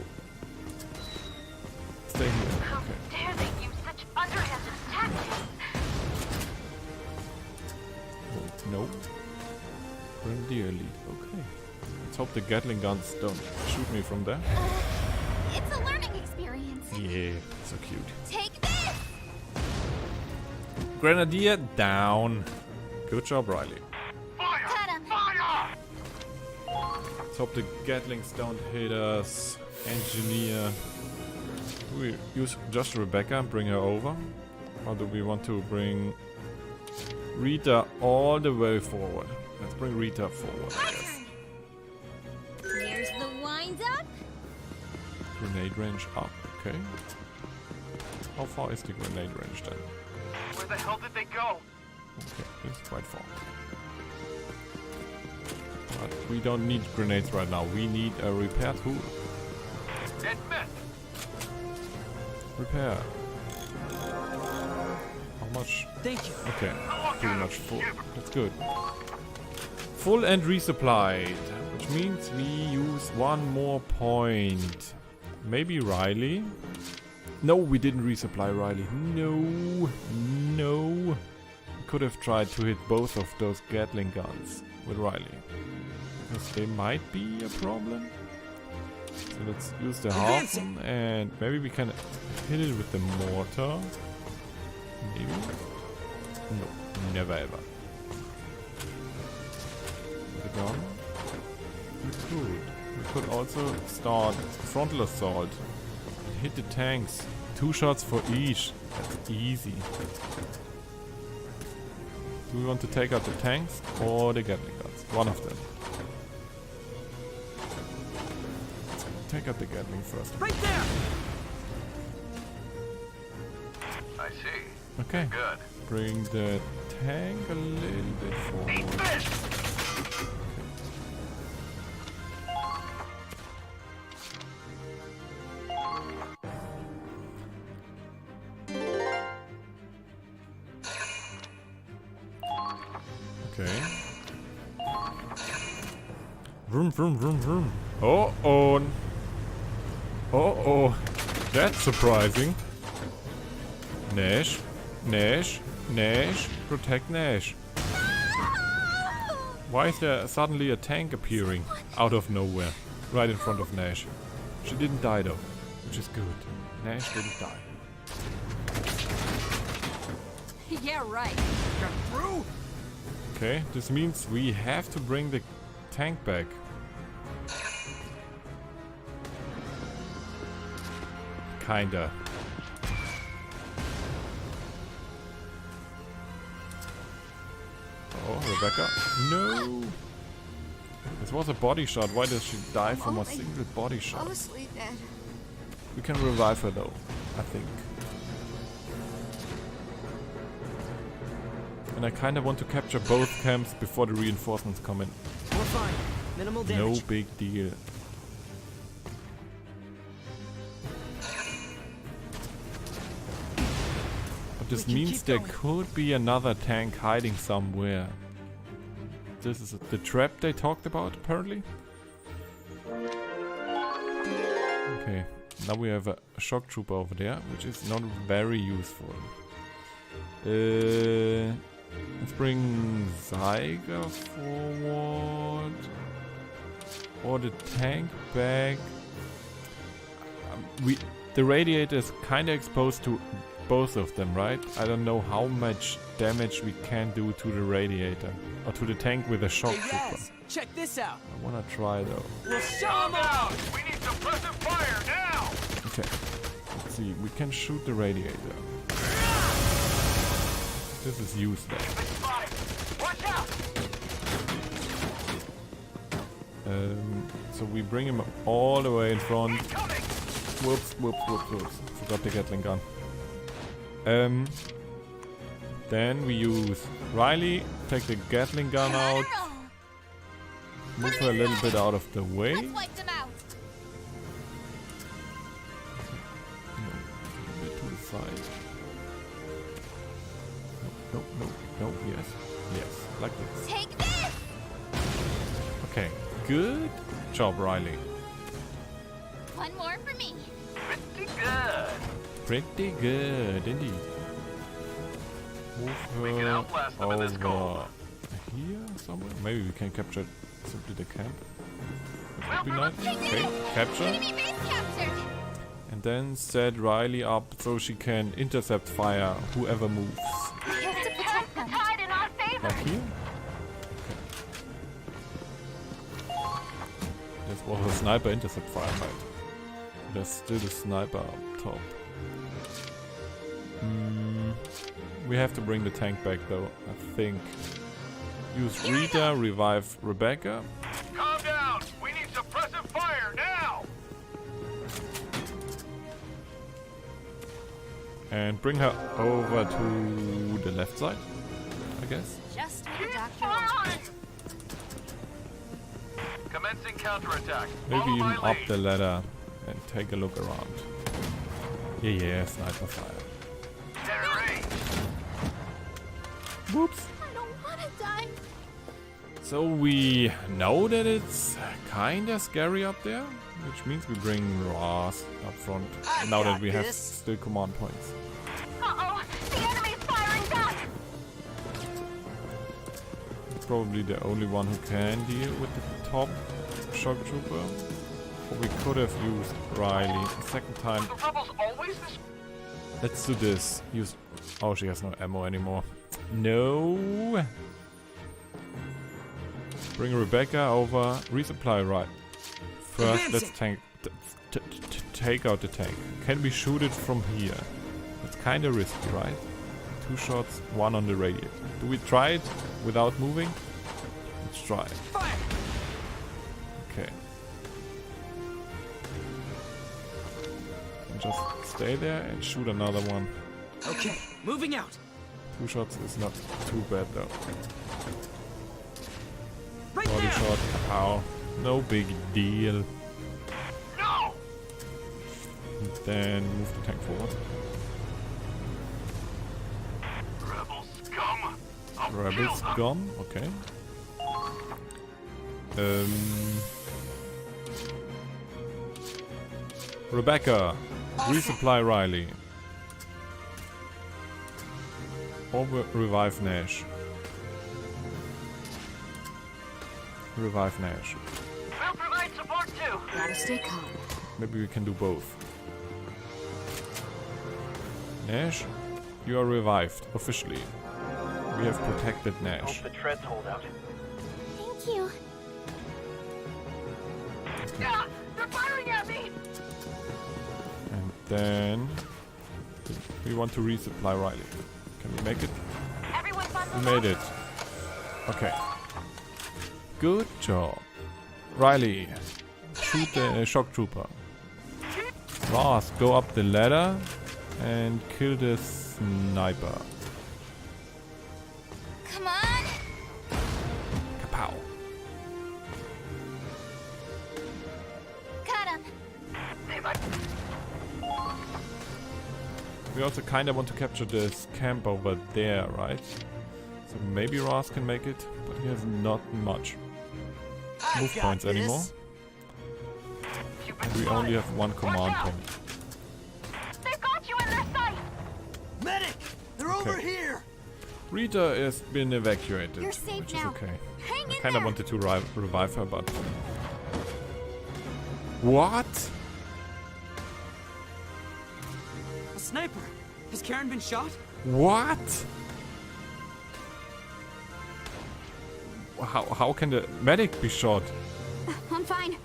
Stay here. How Okay. dare they use such underhanded tactics? Oh, no. Grenadier lead. Okay. Let's hope the Gatling guns don't shoot me from there. It's a learning experience. Yeah, so cute. Take this! Grenadier down. Good job, Riley. Cut him! Let's hope the Gatlings don't hit us. Engineer. Do we use just Rebecca and bring her over? Or do we want to bring Rita all the way forward? Let's bring Rita forward, I guess. Here's the wind up. Grenade range up, okay. How far is the grenade range then? Where the hell did they go? Okay, it's quite far. But we don't need grenades right now. We need a repair tool. Dead miss. Repair. How much? Thank you. Okay, pretty much full. That's good. Full and resupplied, which means we use one more point. Maybe Riley? No, we didn't resupply Riley. No. We could have tried to hit both of those Gatling guns with Riley. Because they might be a problem. So let's use the Harpoon and maybe we can hit it with the mortar. Maybe? No, never ever. The gun? We could also start frontal assault. Hit the tanks. 2 shots for each. That's easy. Do we want to take out the tanks or the Gatling guns? One of them. Take out the Gatling first. Right there! I see. Okay. Good. Bring the tank a little bit forward. Okay. Vroom, vroom, vroom, vroom. Oh. That's surprising. Nash. Protect Nash. Why is there suddenly a tank appearing out of nowhere, right in front of Nash? She didn't die though, which is good. Nash didn't die. Yeah, right. Got through? Okay, this means we have to bring the tank back. Kinda. Oh, Rebecca. No! This was a body shot. Why does she die from a single body shot? Mostly dead. We can revive her though, I think. And I kinda want to capture both camps before the reinforcements come in. We're fine. Minimal damage. No big deal. But this means there could be another tank hiding somewhere. This is the trap they talked about, apparently. Okay, now we have a shock trooper over there, which is not very useful. Let's bring Zyger forward. Or the tank back. The radiator is kinda exposed to both of them, right? I don't know how much damage we can do to the radiator. Or to the tank with a shock trooper. Check this out. I wanna try though. We'll show them out. We need suppressive fire now. Okay. Let's see. We can shoot the radiator. This is useless. Watch out. So we bring him all the way in front. Whoops. Forgot the Gatling gun. Then we use Riley, take the Gatling gun out, move her a little bit out of the way. A bit to the side. No, yes, like this. Take this! Okay, good job, Riley. One more for me. Pretty good. Pretty good, indeed. Move her over here somewhere. Maybe we can capture simply the camp. That would be nice. Okay, capture. And then set Riley up so she can intercept fire whoever moves. Like here? Okay. This was a sniper intercept fire, right? There's still a sniper up top. We have to bring the tank back though, I think. Use Rita, revive Rebecca. Calm down. We need suppressive fire now. And bring her over to the left side, I guess. Just what the doctor wanted. Commencing counterattack. Maybe Follow even my up lead. the ladder and take a look around. Yeah, sniper fire. Whoops. I don't want to die. So we know that it's kinda scary up there, which means we bring Raz up front now that we have still command points. Uh-oh! The enemy's firing back! Probably the only one who can deal with the top shock trooper. Or we could have used Riley a second time. The rebels always this. Let's do this. Use. Oh, she has no ammo anymore. No. Bring Rebecca over. Resupply right. First, let's take out the tank. Can we shoot it from here? It's kind of risky, right? 2 shots, 1 on the radius. Do we try it without moving? Let's try it. Okay. And just stay there and shoot another one. Okay, moving out. 2 shots is not too bad though. Right Body shot. Ow. No big deal. No! And then move the tank forward. Rebel scum! Rebel scum, okay. Rebecca, resupply Riley. Or revive Nash. Revive Nash. We'll provide support too! Gotta stay calm. Maybe we can do both. Nash, you are revived, officially. We have protected Nash. Hope the treads hold out. Thank you. Ah! They're firing at me! And then we want to resupply Riley. Can we make it? We made it. Okay. Good job. Riley, shoot the shock trooper. Raz, go up the ladder and kill the sniper. Come on! Kapow. Got him! We also kind of want to capture this camp over there, right? So maybe Raz can make it, but he has not much move points anymore. And we only have 1 command point. They've got you in their sight! Medic! They're over here! Rita has been evacuated, You're safe which now. is okay. Hang I in kind of there. wanted to revive her, but... What? A sniper. Has Karen been shot? What? How can the medic be shot? I'm fine.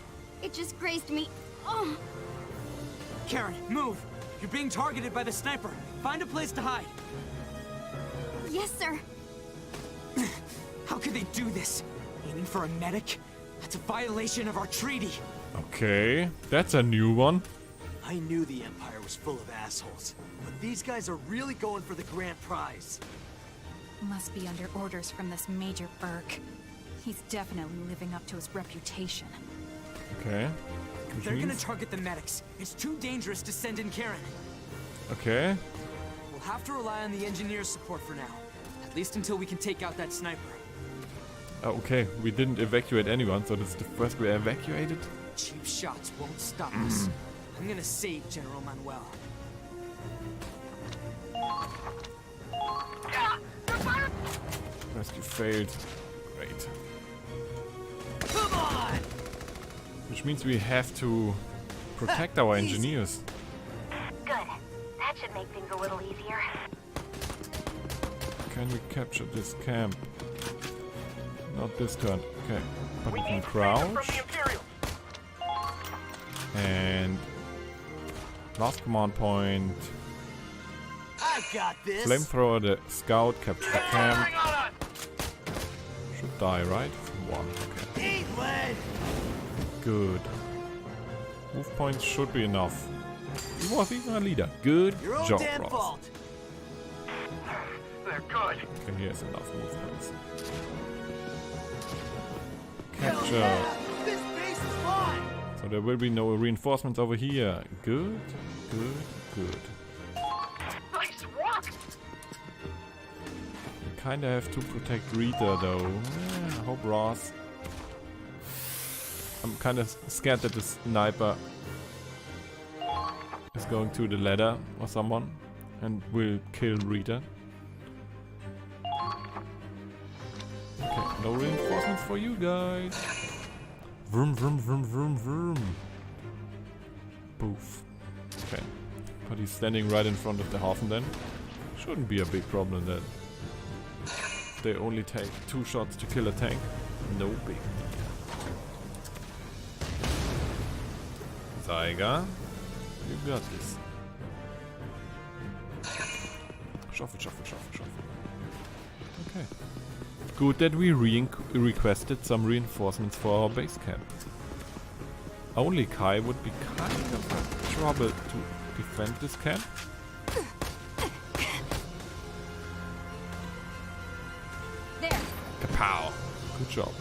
It just grazed me. Oh. Karen, move! You're being targeted by the sniper. Find a place to hide. Yes, sir. How could they do this? Aiming for a medic? That's a violation of our treaty. Okay, that's a new one. I knew the Empire was full of assholes, but these guys are really going for the grand prize. Must be under orders from this Major Burke. He's definitely living up to his reputation. Okay. Which They're gonna means- target the medics. It's too dangerous to send in Karen. Okay. We'll have to rely on the engineer's support for now. At least until we can take out that sniper. Okay, we didn't evacuate anyone, so this is the first we evacuated. Cheap shots won't stop us. I'm gonna save General Manuel. Rescue failed. Great. Come on! Which means we have to protect our engineers. Good. That should make things a little easier. Can we capture this camp? Not this turn. Okay. But we can crouch. And last command point. I got this! Flamethrower the scout, capture the camp. Should die, right? 1. Okay. Eat lead! Good. Move points should be enough. He was even a leader. Good Your own job, damn Ross. fault! They're good. Okay, he has enough move points. Hell Capture. yeah! This base is mine! So there will be no reinforcements over here. Good, good, good. kinda have to protect Rita though. I hope Raz. I'm kinda scared that the sniper is going to the ladder or someone and will kill Rita. Okay, no reinforcements for you guys. Vroom vroom vroom vroom vroom. Poof. Okay. But he's standing right in front of the Hafen then. Shouldn't be a big problem then. They only take 2 shots to kill a tank. No big deal. Zeiger, you got this. Shuffle, shuffle, shuffle, shuffle. Okay. Good that we requested some reinforcements for our base camp. Only Kai would be kind of trouble to defend this camp. There. Kapow. Good job.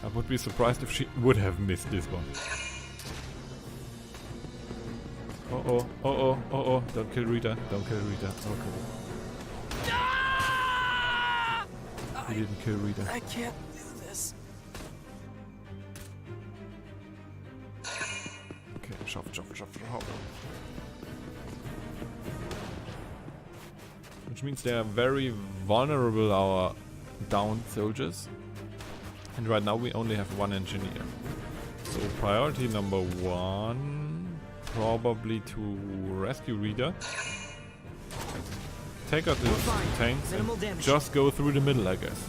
I would be surprised if she would have missed this one. Uh-oh, uh-oh, uh-oh. Don't kill Rita. Don't kill Rita. Okay. He didn't kill Rita. I can't do this. Okay, shuffle, shuffle, shuffle, shuffle. Which means they are very vulnerable, our downed soldiers. And right now we only have 1 engineer. So priority number 1, probably to rescue Rita. Take out the tanks and just go through the middle, I guess.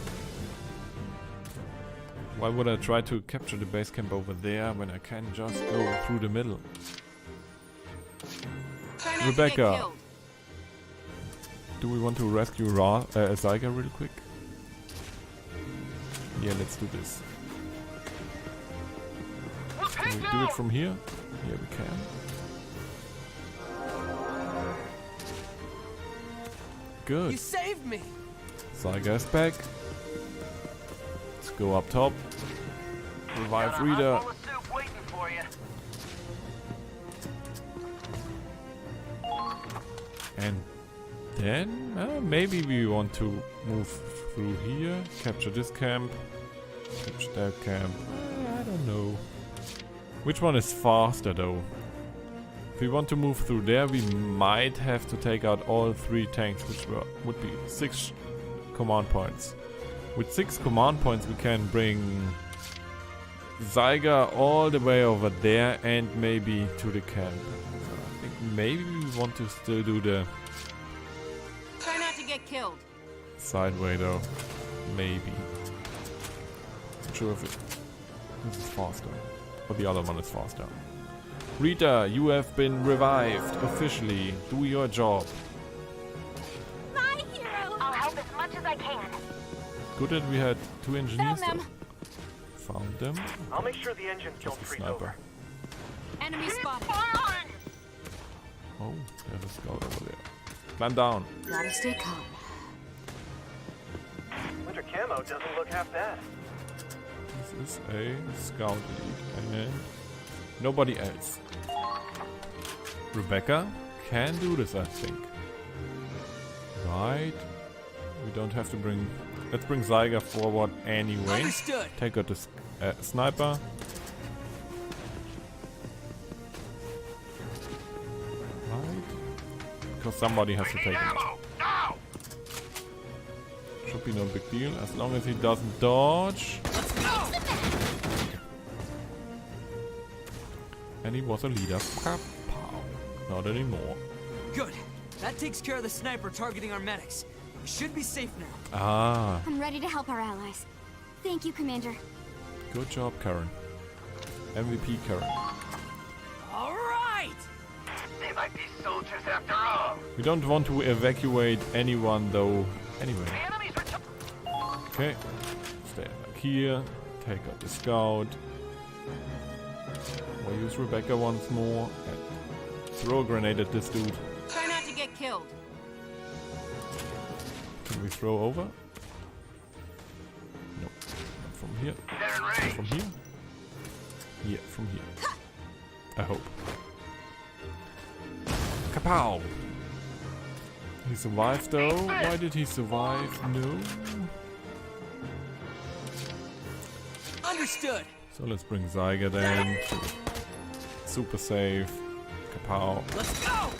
Why would I try to capture the base camp over there when I can just go through the middle? Rebecca! Do we want to rescue Zyga real quick? Yeah, let's do this. Can we do it from here? Yeah, we can. Good. You saved me. Zyga is back. Let's go up top. Revive Rita. And then maybe we want to move through here, capture this camp, capture that camp. I don't know. Which one is faster though? If we want to move through there, we might have to take out all 3 tanks, which would be 6 command points. With 6 command points, we can bring Zyga all the way over there and maybe to the camp. So I think maybe we want to still do the Try not to get killed. sideway though. Maybe. Not sure if this is faster. Or the other one is faster. Rita, you have been revived officially. Do your job. My hero! I'll help as much as I can. Good that we had 2 engineers Found though. Found them. I'll make sure the engines don't freeze over. Enemy spotted. Oh, there's a scout over there. Climb down. Gotta stay calm. Winter camo doesn't look half bad. This is a scout league and nobody else. Rebecca can do this, I think. Right. We don't have to bring... Let's bring Zyga forward anyway. Understood. Take out the sniper. Right. Because somebody has to take him out. Should be no big deal, as long as he doesn't dodge. And he was a leader. Pow. Not anymore. Good. That takes care of the sniper targeting our medics. We should be safe now. Ah. I'm ready to help our allies. Thank you, Commander. Good job, Karen. MVP Karen. All right! They might be soldiers after all. We don't want to evacuate anyone though. Anyway. Okay. Stay back here. Take out the scout. We'll use Rebecca once more. And throw a grenade at this dude. Try not to get killed. Can we throw over? Nope. Not from here. From here? Yeah, from here. I hope. Kapow! He survived though. Why did he survive? No. Understood. So let's bring Zyger then. Super safe. Kapow. Let's go.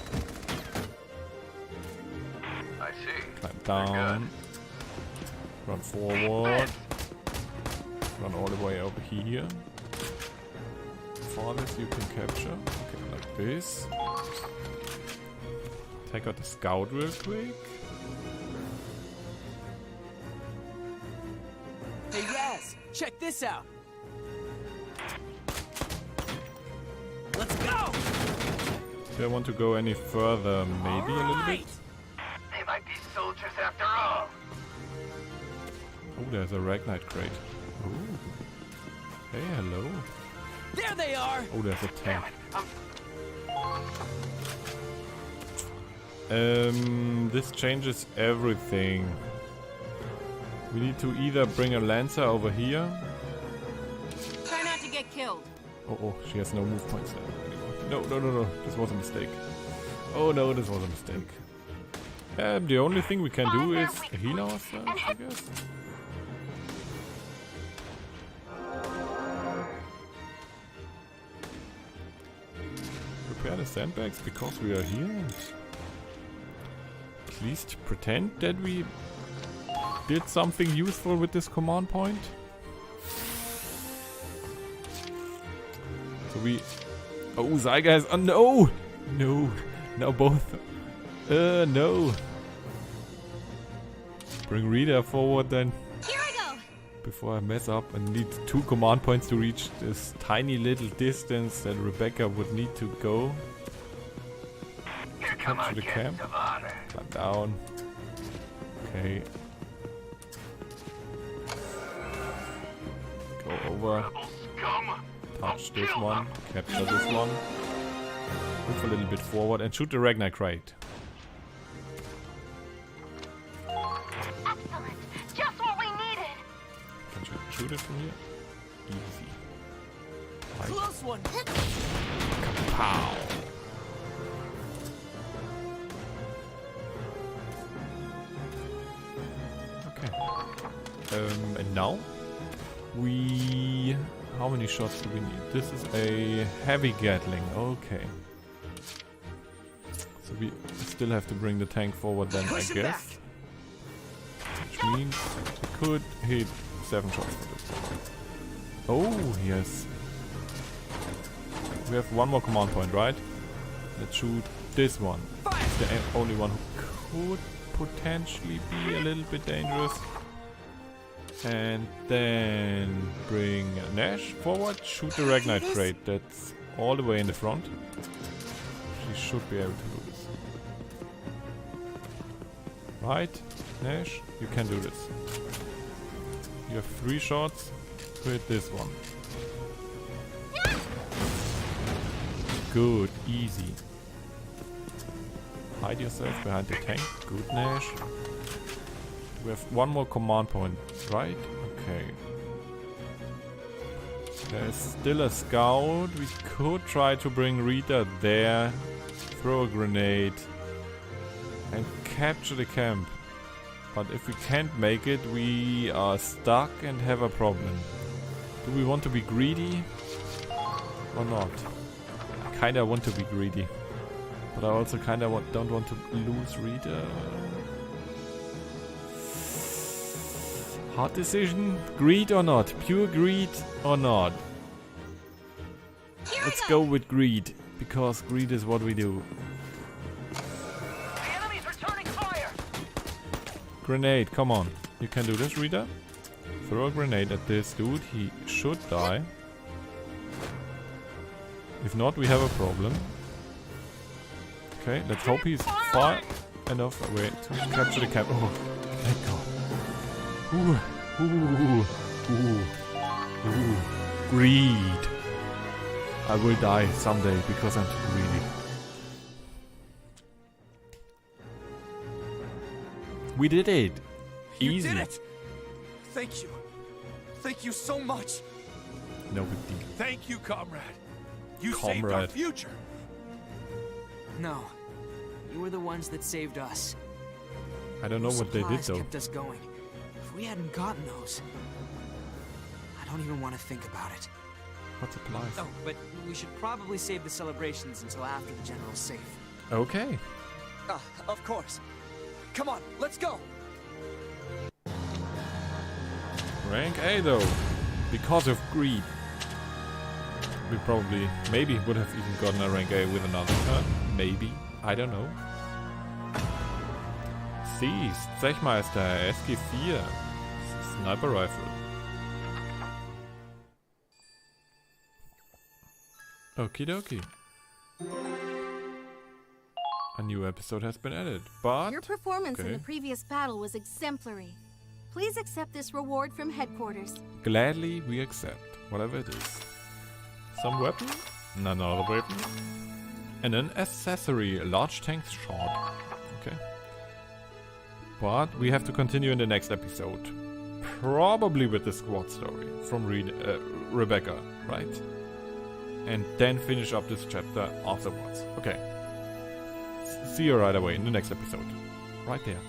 I see. Climb down. Run forward. Run all the way over here. Farthest you can capture. Okay, like this. Take out the scout real quick. Hey Raz, check this out. Let's go. Do I want to go any further? Maybe a little bit. They might be soldiers after all. Oh, there's a Ragnite crate. Ooh. Hey, hello. There they are. Oh, there's a tank. This changes everything. We need to either bring a Lancer over here. Try not to get killed. Oh, she has no move points there anymore. No. This was a mistake. Oh no, this was a mistake. The only thing we can do is heal ourselves, I guess. Prepare the sandbags because we are here. At least pretend that we did something useful with this command point. So we... Oh, Zyga has... Oh, no! No. Now both. No. Bring Rita forward then. Here I go. Before I mess up and need 2 command points to reach this tiny little distance that Rebecca would need to go. Capture the camp. Climb down. Okay. Go over. Touch this one. Capture this one. Move a little bit forward and shoot the Ragnite crate. Excellent. Just what we needed. Can you shoot it from here? Easy. Right. Close one. Pow. Okay. And now we... How many shots do we need? This is a heavy Gatling. Okay. So we still have to bring the tank forward then, I guess. Which means we could hit 7 shots for this. Oh, yes. We have 1 more command point, right? Let's shoot this one. It's the only one who could potentially be a little bit dangerous. And then bring Nash forward, shoot the Ragnite crate. That's all the way in the front. She should be able to do this. Right, Nash, you can do this. You have 3 shots. Hit this one. Good, easy. Hide yourself behind the tank. Good, Nash. We have 1 more command point, right? Okay. There's still a scout. We could try to bring Rita there, throw a grenade, and capture the camp. But if we can't make it, we are stuck and have a problem. Do we want to be greedy or not? I kinda want to be greedy, but I also kinda don't want to lose Rita. Hard decision. Greed or not? Pure greed or not? Let's go with greed, because greed is what we do. The enemy's returning fire. Grenade, come on. You can do this, Rita. Throw a grenade at this dude. He should die. If not, we have a problem. Okay, let's hope he's far enough away to capture the camp. Oh, thank God. Ooh. Greed. I will die someday because I'm too greedy. We did it. Easy. You did it. Thank you. Thank you so much. No big deal. Thank you, comrade. You saved our future. No. You were the ones that saved us. I don't know what they did Supplies though. kept us going. If we hadn't gotten those, I don't even want to think about it. What supplies? Oh, but we should probably save the celebrations until after the general's safe. Okay. Of course. Come on, let's go. Rank A though. Because of greed. We probably, maybe would have even gotten a rank A with another turn. Maybe. I don't know. Siehst, Zechmeister, SG4. Sniper Rifle. Okie dokie. A new episode has been added, but... Your performance in okay. the previous battle was exemplary. Please accept this reward from headquarters. Gladly we accept, whatever it is. Some weapon, another weapon, and an accessory, a large tank shot. Okay. But we have to continue in the next episode. Probably with the squad story from Rebecca, right? And then finish up this chapter afterwards. Okay. See you right away in the next episode. Right there.